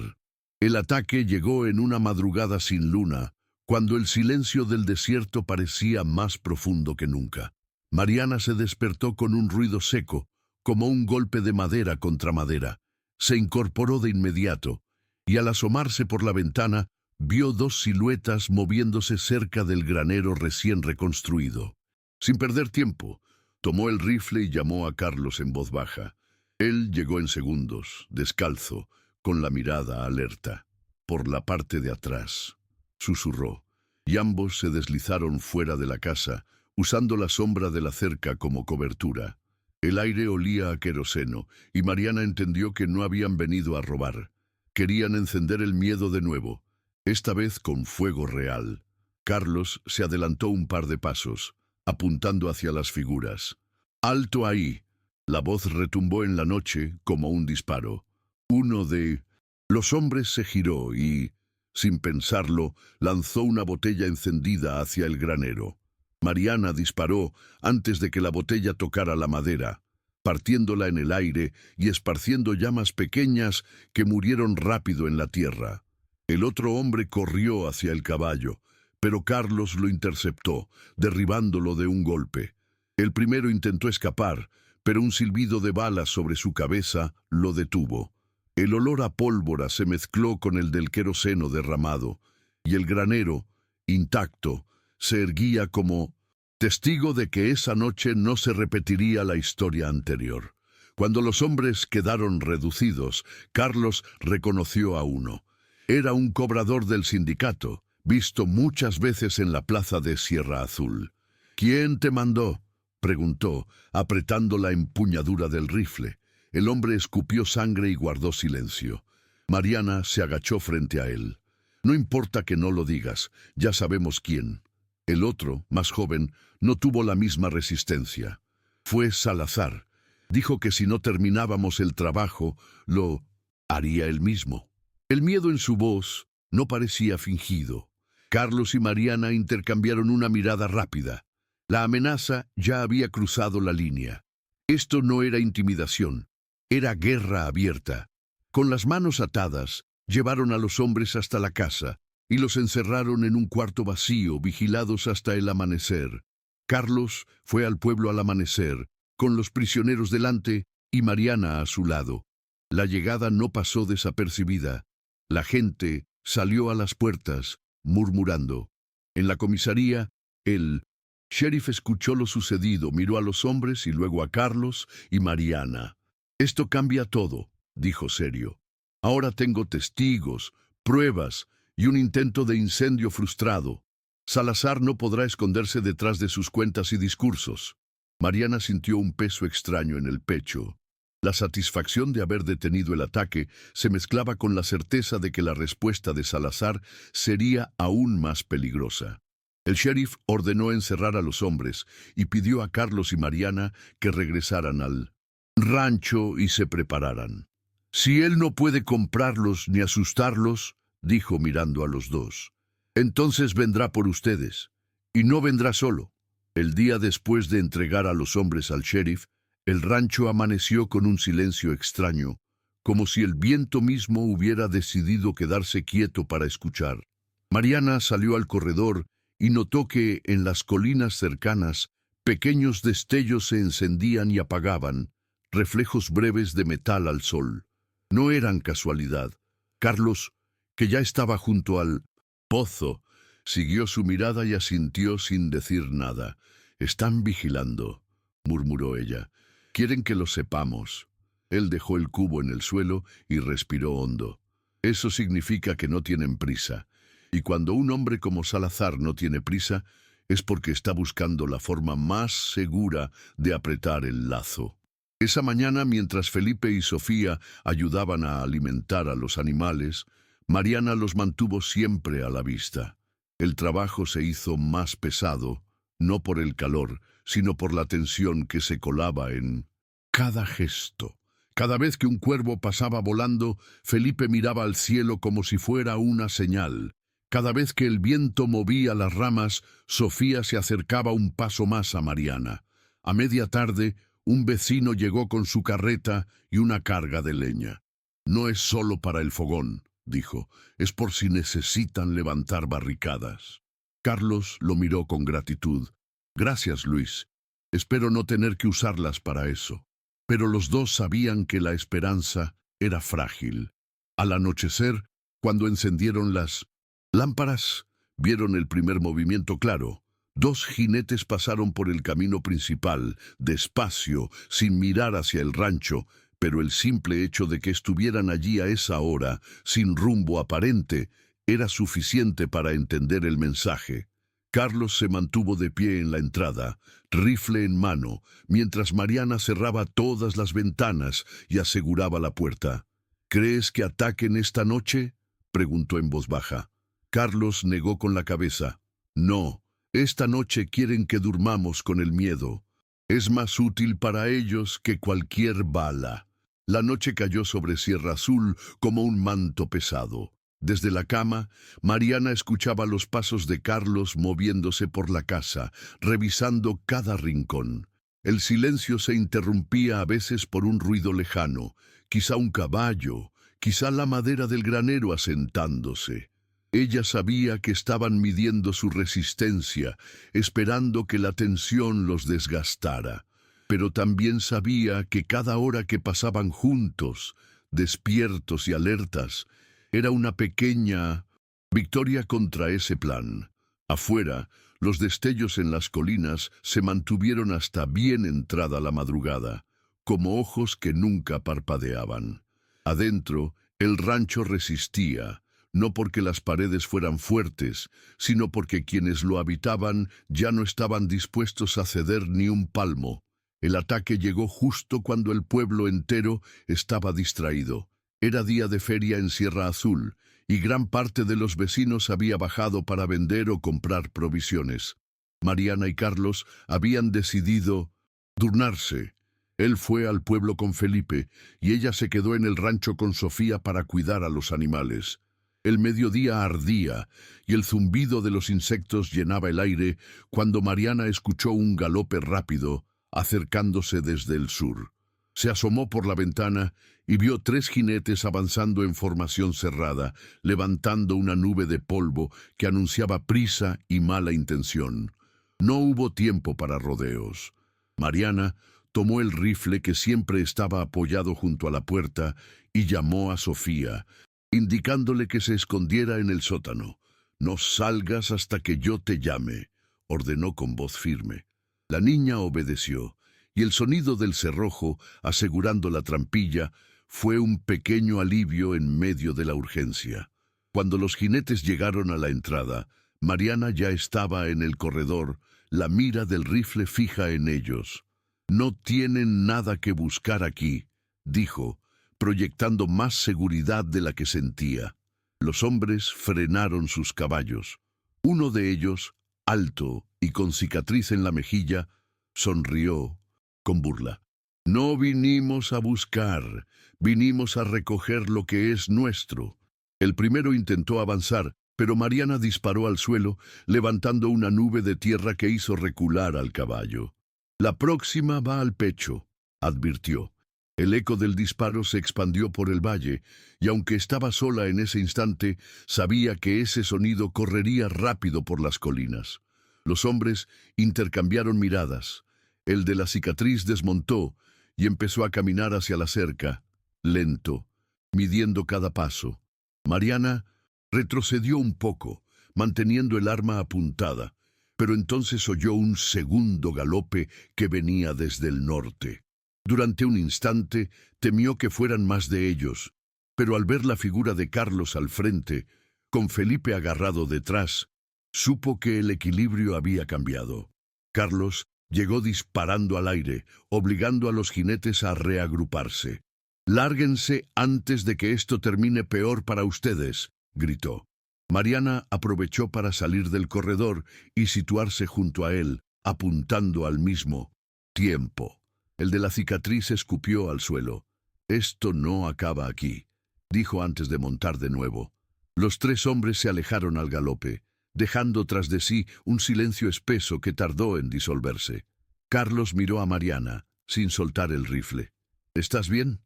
Speaker 1: El ataque llegó en una madrugada sin luna, cuando el silencio del desierto parecía más profundo que nunca. Mariana se despertó con un ruido seco, como un golpe de madera contra madera. Se incorporó de inmediato, y al asomarse por la ventana, vio 2 siluetas moviéndose cerca del granero recién reconstruido. Sin perder tiempo, tomó el rifle y llamó a Carlos en voz baja. Él llegó en segundos, descalzo, con la mirada alerta. Por la parte de atrás, susurró, y ambos se deslizaron fuera de la casa, usando la sombra de la cerca como cobertura. El aire olía a queroseno, y Mariana entendió que no habían venido a robar. Querían encender el miedo de nuevo, esta vez con fuego real. Carlos se adelantó un par de pasos, apuntando hacia las figuras. ¡Alto ahí! La voz retumbó en la noche como un disparo. Uno de los hombres se giró y, sin pensarlo, lanzó una botella encendida hacia el granero. Mariana disparó antes de que la botella tocara la madera, partiéndola en el aire y esparciendo llamas pequeñas que murieron rápido en la tierra. El otro hombre corrió hacia el caballo, pero Carlos lo interceptó, derribándolo de un golpe. El primero intentó escapar, pero un silbido de balas sobre su cabeza lo detuvo. El olor a pólvora se mezcló con el del queroseno derramado, y el granero, intacto, se erguía como testigo de que esa noche no se repetiría la historia anterior. Cuando los hombres quedaron reducidos, Carlos reconoció a uno. Era un cobrador del sindicato, visto muchas veces en la plaza de Sierra Azul. «¿Quién te mandó?», preguntó, apretando la empuñadura del rifle. El hombre escupió sangre y guardó silencio. Mariana se agachó frente a él. «No importa que no lo digas, ya sabemos quién». El otro, más joven, no tuvo la misma resistencia. Fue Salazar. Dijo que si no terminábamos el trabajo, lo haría él mismo. El miedo en su voz no parecía fingido. Carlos y Mariana intercambiaron una mirada rápida. La amenaza ya había cruzado la línea. Esto no era intimidación, era guerra abierta. Con las manos atadas, llevaron a los hombres hasta la casa y los encerraron en un cuarto vacío, vigilados hasta el amanecer. Carlos fue al pueblo al amanecer, con los prisioneros delante y Mariana a su lado. La llegada no pasó desapercibida. La gente salió a las puertas, murmurando. En la comisaría, el sheriff escuchó lo sucedido, miró a los hombres y luego a Carlos y Mariana. «Esto cambia todo», dijo serio. «Ahora tengo testigos, pruebas y un intento de incendio frustrado. Salazar no podrá esconderse detrás de sus cuentas y discursos». Mariana sintió un peso extraño en el pecho. La satisfacción de haber detenido el ataque se mezclaba con la certeza de que la respuesta de Salazar sería aún más peligrosa. El sheriff ordenó encerrar a los hombres y pidió a Carlos y Mariana que regresaran al rancho y se prepararan. «Si él no puede comprarlos ni asustarlos», dijo mirando a los dos, «entonces vendrá por ustedes. Y no vendrá solo. El día después de entregar a los hombres al sheriff, el rancho amaneció con un silencio extraño, como si el viento mismo hubiera decidido quedarse quieto para escuchar. Mariana salió al corredor y notó que en las colinas cercanas pequeños destellos se encendían y apagaban, reflejos breves de metal al sol. No eran casualidad. Carlos, que ya estaba junto al pozo, siguió su mirada y asintió sin decir nada. «Están vigilando», murmuró ella. «Quieren que lo sepamos». Él dejó el cubo en el suelo y respiró hondo. Eso significa que no tienen prisa. Y cuando un hombre como Salazar no tiene prisa, es porque está buscando la forma más segura de apretar el lazo. Esa mañana, mientras Felipe y Sofía ayudaban a alimentar a los animales, Mariana los mantuvo siempre a la vista. El trabajo se hizo más pesado, no por el calor, sino por la tensión que se colaba en cada gesto. Cada vez que un cuervo pasaba volando, Felipe miraba al cielo como si fuera una señal. Cada vez que el viento movía las ramas, Sofía se acercaba un paso más a Mariana. A media tarde, un vecino llegó con su carreta y una carga de leña. «No es solo para el fogón», dijo, «es por si necesitan levantar barricadas». Carlos lo miró con gratitud. «Gracias, Luis. Espero no tener que usarlas para eso». Pero los dos sabían que la esperanza era frágil. Al anochecer, cuando encendieron las lámparas, vieron el primer movimiento claro. 2 jinetes pasaron por el camino principal, despacio, sin mirar hacia el rancho, pero el simple hecho de que estuvieran allí a esa hora, sin rumbo aparente, era suficiente para entender el mensaje. Carlos se mantuvo de pie en la entrada, rifle en mano, mientras Mariana cerraba todas las ventanas y aseguraba la puerta. «¿Crees que ataquen esta noche?», preguntó en voz baja. Carlos negó con la cabeza. «No, esta noche quieren que durmamos con el miedo. Es más útil para ellos que cualquier bala». La noche cayó sobre Sierra Azul como un manto pesado. Desde la cama, Mariana escuchaba los pasos de Carlos moviéndose por la casa, revisando cada rincón. El silencio se interrumpía a veces por un ruido lejano, quizá un caballo, quizá la madera del granero asentándose. Ella sabía que estaban midiendo su resistencia, esperando que la tensión los desgastara. Pero también sabía que cada hora que pasaban juntos, despiertos y alertas, era una pequeña victoria contra ese plan. Afuera, los destellos en las colinas se mantuvieron hasta bien entrada la madrugada, como ojos que nunca parpadeaban. Adentro, el rancho resistía, no porque las paredes fueran fuertes, sino porque quienes lo habitaban ya no estaban dispuestos a ceder ni un palmo. El ataque llegó justo cuando el pueblo entero estaba distraído. Era día de feria en Sierra Azul, y gran parte de los vecinos había bajado para vender o comprar provisiones. Mariana y Carlos habían decidido turnarse. Él fue al pueblo con Felipe, y ella se quedó en el rancho con Sofía para cuidar a los animales. El mediodía ardía, y el zumbido de los insectos llenaba el aire cuando Mariana escuchó un galope rápido, acercándose desde el sur. Se asomó por la ventana y vio 3 jinetes avanzando en formación cerrada, levantando una nube de polvo que anunciaba prisa y mala intención. No hubo tiempo para rodeos. Mariana tomó el rifle que siempre estaba apoyado junto a la puerta y llamó a Sofía, indicándole que se escondiera en el sótano. «No salgas hasta que yo te llame», ordenó con voz firme. La niña obedeció, y el sonido del cerrojo, asegurando la trampilla, fue un pequeño alivio en medio de la urgencia. Cuando los jinetes llegaron a la entrada, Mariana ya estaba en el corredor, la mira del rifle fija en ellos. «No tienen nada que buscar aquí», dijo, proyectando más seguridad de la que sentía. Los hombres frenaron sus caballos. Uno de ellos, alto y con cicatriz en la mejilla, sonrió con burla. «No vinimos a buscar, vinimos a recoger lo que es nuestro». El primero intentó avanzar, pero Mariana disparó al suelo, levantando una nube de tierra que hizo recular al caballo. «La próxima va al pecho», advirtió. El eco del disparo se expandió por el valle, y aunque estaba sola en ese instante, sabía que ese sonido correría rápido por las colinas. Los hombres intercambiaron miradas. El de la cicatriz desmontó y empezó a caminar hacia la cerca, lento, midiendo cada paso. Mariana retrocedió un poco, manteniendo el arma apuntada, pero entonces oyó un segundo galope que venía desde el norte. Durante un instante temió que fueran más de ellos, pero al ver la figura de Carlos al frente, con Felipe agarrado detrás, supo que el equilibrio había cambiado. Carlos llegó disparando al aire, obligando a los jinetes a reagruparse. «Lárguense antes de que esto termine peor para ustedes», gritó. Mariana aprovechó para salir del corredor y situarse junto a él, apuntando al mismo tiempo. El de la cicatriz escupió al suelo. «Esto no acaba aquí», dijo antes de montar de nuevo. Los tres hombres se alejaron al galope, dejando tras de sí un silencio espeso que tardó en disolverse. Carlos miró a Mariana, sin soltar el rifle. «¿Estás bien?»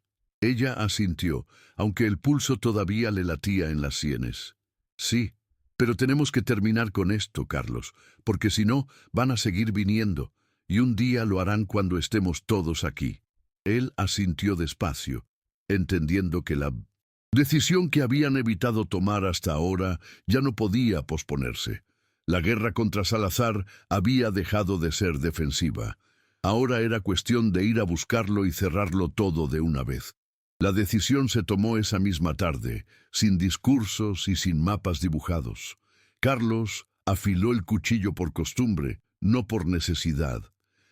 Speaker 1: Ella asintió, aunque el pulso todavía le latía en las sienes. «Sí, pero tenemos que terminar con esto, Carlos, porque si no, van a seguir viniendo, y un día lo harán cuando estemos todos aquí». Él asintió despacio, entendiendo que la decisión que habían evitado tomar hasta ahora ya no podía posponerse. La guerra contra Salazar había dejado de ser defensiva. Ahora era cuestión de ir a buscarlo y cerrarlo todo de una vez. La decisión se tomó esa misma tarde, sin discursos y sin mapas dibujados. Carlos afiló el cuchillo por costumbre, no por necesidad.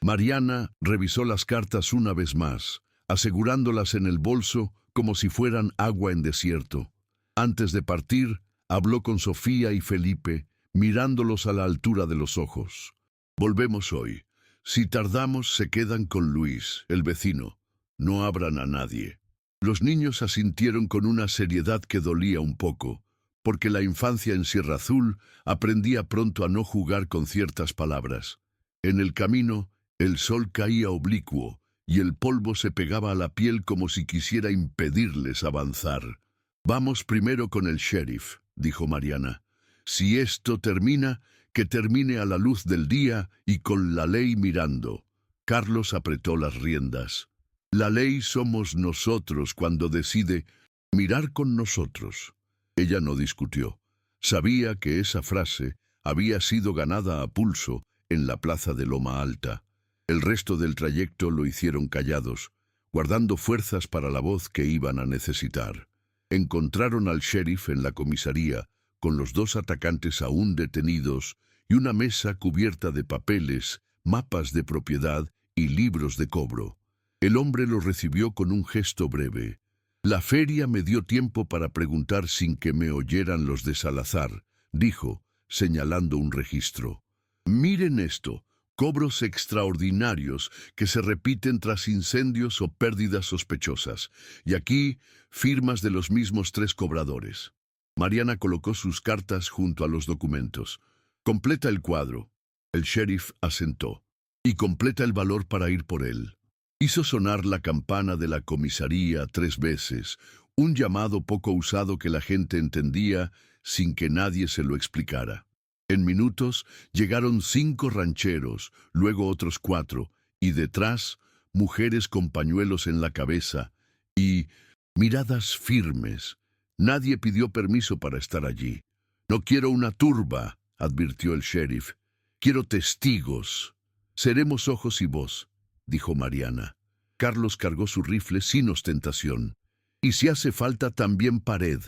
Speaker 1: Mariana revisó las cartas una vez más, asegurándolas en el bolso como si fueran agua en desierto. Antes de partir, habló con Sofía y Felipe, mirándolos a la altura de los ojos. «Volvemos hoy. Si tardamos, se quedan con Luis, el vecino. No abran a nadie». Los niños asintieron con una seriedad que dolía un poco, porque la infancia en Sierra Azul aprendía pronto a no jugar con ciertas palabras. En el camino, el sol caía oblicuo y el polvo se pegaba a la piel como si quisiera impedirles avanzar. «Vamos primero con el sheriff», dijo Mariana. «Si esto termina, que termine a la luz del día y con la ley mirando». Carlos apretó las riendas. «La ley somos nosotros cuando decide mirar con nosotros». Ella no discutió. Sabía que esa frase había sido ganada a pulso en la plaza de Loma Alta. El resto del trayecto lo hicieron callados, guardando fuerzas para la voz que iban a necesitar. Encontraron al sheriff en la comisaría, con los dos atacantes aún detenidos y una mesa cubierta de papeles, mapas de propiedad y libros de cobro. El hombre lo recibió con un gesto breve. «La feria me dio tiempo para preguntar sin que me oyeran los de Salazar», dijo, señalando un registro. «Miren esto, cobros extraordinarios que se repiten tras incendios o pérdidas sospechosas. Y aquí, firmas de los mismos tres cobradores». Mariana colocó sus cartas junto a los documentos. «Completa el cuadro». El sheriff asentó. «Y completa el valor para ir por él». Hizo sonar la campana de la comisaría 3 veces, un llamado poco usado que la gente entendía sin que nadie se lo explicara. En minutos llegaron 5 rancheros, luego otros 4, y detrás, mujeres con pañuelos en la cabeza y miradas firmes. Nadie pidió permiso para estar allí. «No quiero una turba», advirtió el sheriff. «Quiero testigos». «Seremos ojos y voz», dijo Mariana. Carlos cargó su rifle sin ostentación. «Y si hace falta, también pared».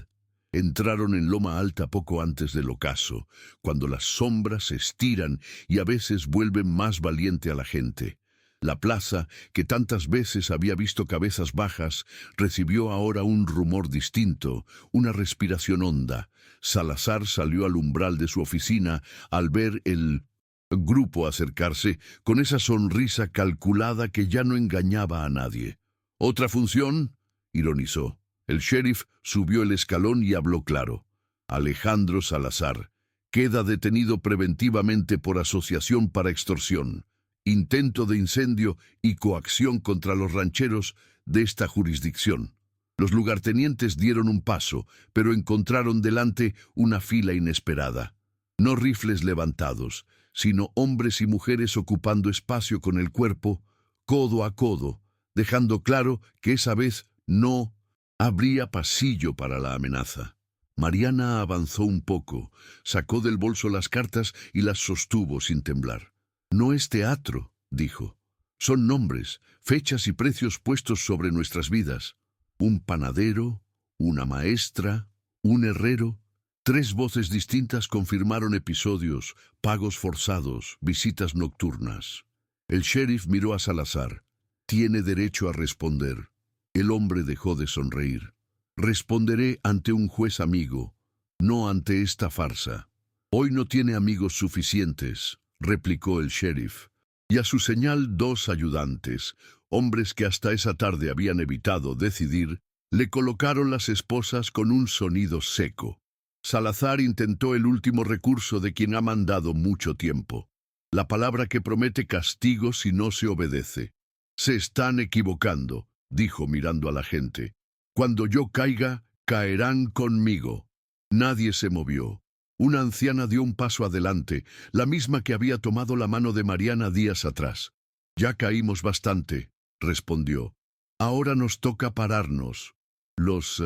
Speaker 1: Entraron en Loma Alta poco antes del ocaso, cuando las sombras se estiran y a veces vuelven más valiente a la gente. La plaza, que tantas veces había visto cabezas bajas, recibió ahora un rumor distinto, una respiración honda. Salazar salió al umbral de su oficina al ver el grupo acercarse con esa sonrisa calculada que ya no engañaba a nadie. «¿Otra función?», ironizó. El sheriff subió el escalón y habló claro. Alejandro Salazar queda detenido preventivamente por asociación para extorsión, intento de incendio y coacción contra los rancheros de esta jurisdicción. Los lugartenientes dieron un paso, pero encontraron delante una fila inesperada. No rifles levantados, sino hombres y mujeres ocupando espacio con el cuerpo, codo a codo, dejando claro que esa vez no habría pasillo para la amenaza. Mariana avanzó un poco, sacó del bolso las cartas y las sostuvo sin temblar. No es teatro, dijo. Son nombres, fechas y precios puestos sobre nuestras vidas. Un panadero, una maestra, un herrero. 3 voces distintas confirmaron episodios, pagos forzados, visitas nocturnas. El sheriff miró a Salazar. Tiene derecho a responder. El hombre dejó de sonreír. Responderé ante un juez amigo, no ante esta farsa. Hoy no tiene amigos suficientes, replicó el sheriff. Y a su señal 2 ayudantes, hombres que hasta esa tarde habían evitado decidir, le colocaron las esposas con un sonido seco. Salazar intentó el último recurso de quien ha mandado mucho tiempo. La palabra que promete castigo si no se obedece. Se están equivocando, dijo mirando a la gente. Cuando yo caiga, caerán conmigo. Nadie se movió. Una anciana dio un paso adelante, la misma que había tomado la mano de Mariana días atrás. Ya caímos bastante, respondió. Ahora nos toca pararnos. Los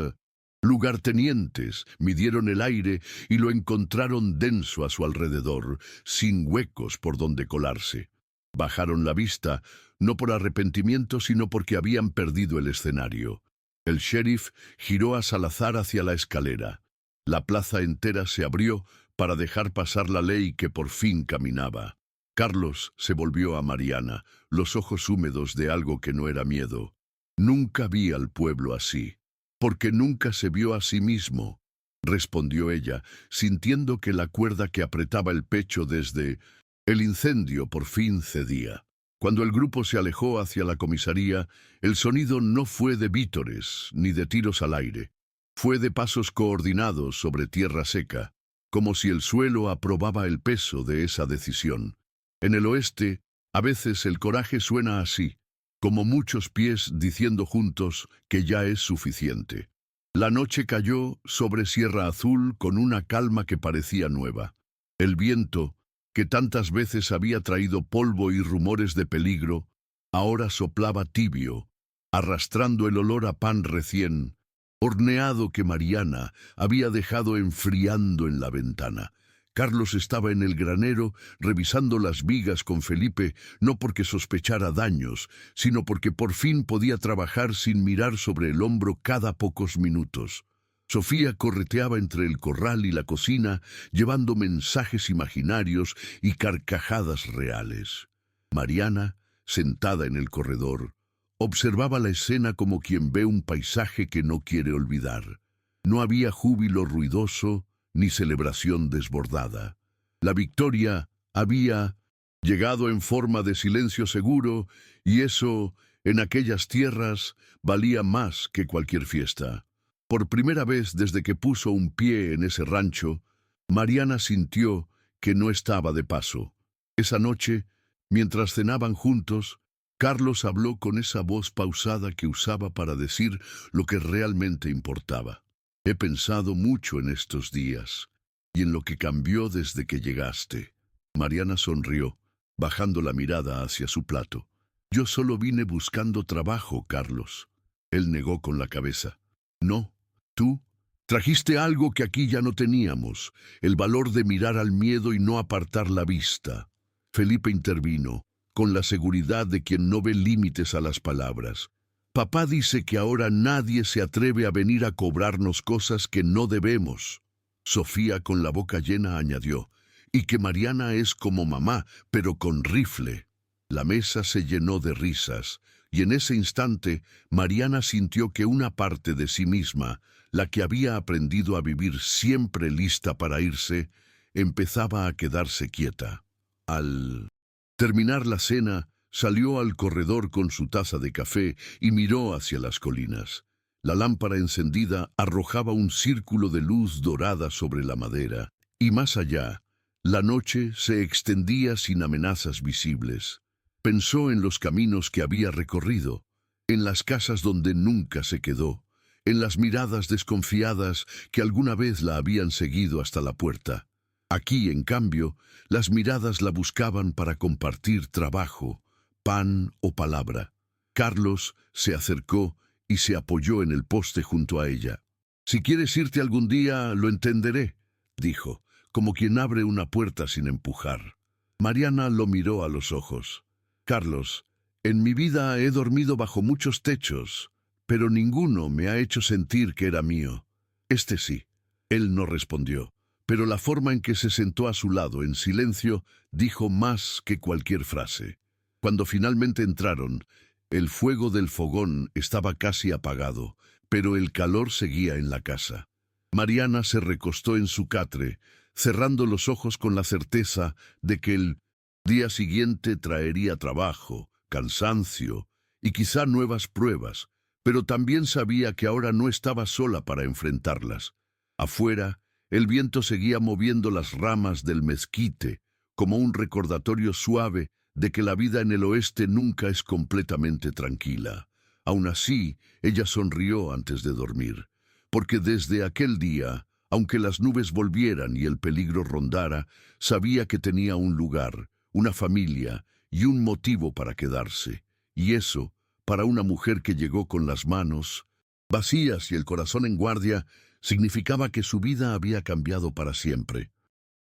Speaker 1: lugartenientes midieron el aire y lo encontraron denso a su alrededor, sin huecos por donde colarse. Bajaron la vista, no por arrepentimiento, sino porque habían perdido el escenario. El sheriff giró a Salazar hacia la escalera. La plaza entera se abrió para dejar pasar la ley que por fin caminaba. Carlos se volvió a Mariana, los ojos húmedos de algo que no era miedo. Nunca vi al pueblo así, porque nunca se vio a sí mismo, respondió ella, sintiendo que la cuerda que apretaba el pecho desde el incendio por fin cedía. Cuando el grupo se alejó hacia la comisaría, el sonido no fue de vítores ni de tiros al aire. Fue de pasos coordinados sobre tierra seca, como si el suelo aprobaba el peso de esa decisión. En el oeste, a veces el coraje suena así, como muchos pies diciendo juntos que ya es suficiente. La noche cayó sobre Sierra Azul con una calma que parecía nueva. El viento, que tantas veces había traído polvo y rumores de peligro, ahora soplaba tibio, arrastrando el olor a pan recién horneado que Mariana había dejado enfriando en la ventana. Carlos estaba en el granero revisando las vigas con Felipe, no porque sospechara daños, sino porque por fin podía trabajar sin mirar sobre el hombro cada pocos minutos. Sofía correteaba entre el corral y la cocina, llevando mensajes imaginarios y carcajadas reales. Mariana, sentada en el corredor, observaba la escena como quien ve un paisaje que no quiere olvidar. No había júbilo ruidoso ni celebración desbordada. La victoria había llegado en forma de silencio seguro, y eso, en aquellas tierras, valía más que cualquier fiesta. Por primera vez desde que puso un pie en ese rancho, Mariana sintió que no estaba de paso. Esa noche, mientras cenaban juntos, Carlos habló con esa voz pausada que usaba para decir lo que realmente importaba. He pensado mucho en estos días y en lo que cambió desde que llegaste. Mariana sonrió, bajando la mirada hacia su plato. Yo solo vine buscando trabajo, Carlos. Él negó con la cabeza. No, tú trajiste algo que aquí ya no teníamos, el valor de mirar al miedo y no apartar la vista. Felipe intervino, con la seguridad de quien no ve límites a las palabras. Papá dice que ahora nadie se atreve a venir a cobrarnos cosas que no debemos. Sofía, con la boca llena, añadió, y que Mariana es como mamá, pero con rifle. La mesa se llenó de risas, y en ese instante Mariana sintió que una parte de sí misma, la que había aprendido a vivir siempre lista para irse, empezaba a quedarse quieta. Al terminar la cena, salió al corredor con su taza de café y miró hacia las colinas. La lámpara encendida arrojaba un círculo de luz dorada sobre la madera, y más allá, la noche se extendía sin amenazas visibles. Pensó en los caminos que había recorrido, en las casas donde nunca se quedó, en las miradas desconfiadas que alguna vez la habían seguido hasta la puerta. Aquí, en cambio, las miradas la buscaban para compartir trabajo, pan o palabra. Carlos se acercó y se apoyó en el poste junto a ella. «Si quieres irte algún día, lo entenderé», dijo, como quien abre una puerta sin empujar. Mariana lo miró a los ojos. «Carlos, en mi vida he dormido bajo muchos techos, pero ninguno me ha hecho sentir que era mío. Este sí». Él no respondió, pero la forma en que se sentó a su lado en silencio dijo más que cualquier frase. Cuando finalmente entraron, el fuego del fogón estaba casi apagado, pero el calor seguía en la casa. Mariana se recostó en su catre, cerrando los ojos con la certeza de que el día siguiente traería trabajo, cansancio y quizá nuevas pruebas, pero también sabía que ahora no estaba sola para enfrentarlas. Afuera, el viento seguía moviendo las ramas del mezquite, como un recordatorio suave de que la vida en el oeste nunca es completamente tranquila. Aún así, ella sonrió antes de dormir, porque desde aquel día, aunque las nubes volvieran y el peligro rondara, sabía que tenía un lugar, una familia y un motivo para quedarse. Y eso, para una mujer que llegó con las manos vacías y el corazón en guardia, significaba que su vida había cambiado para siempre.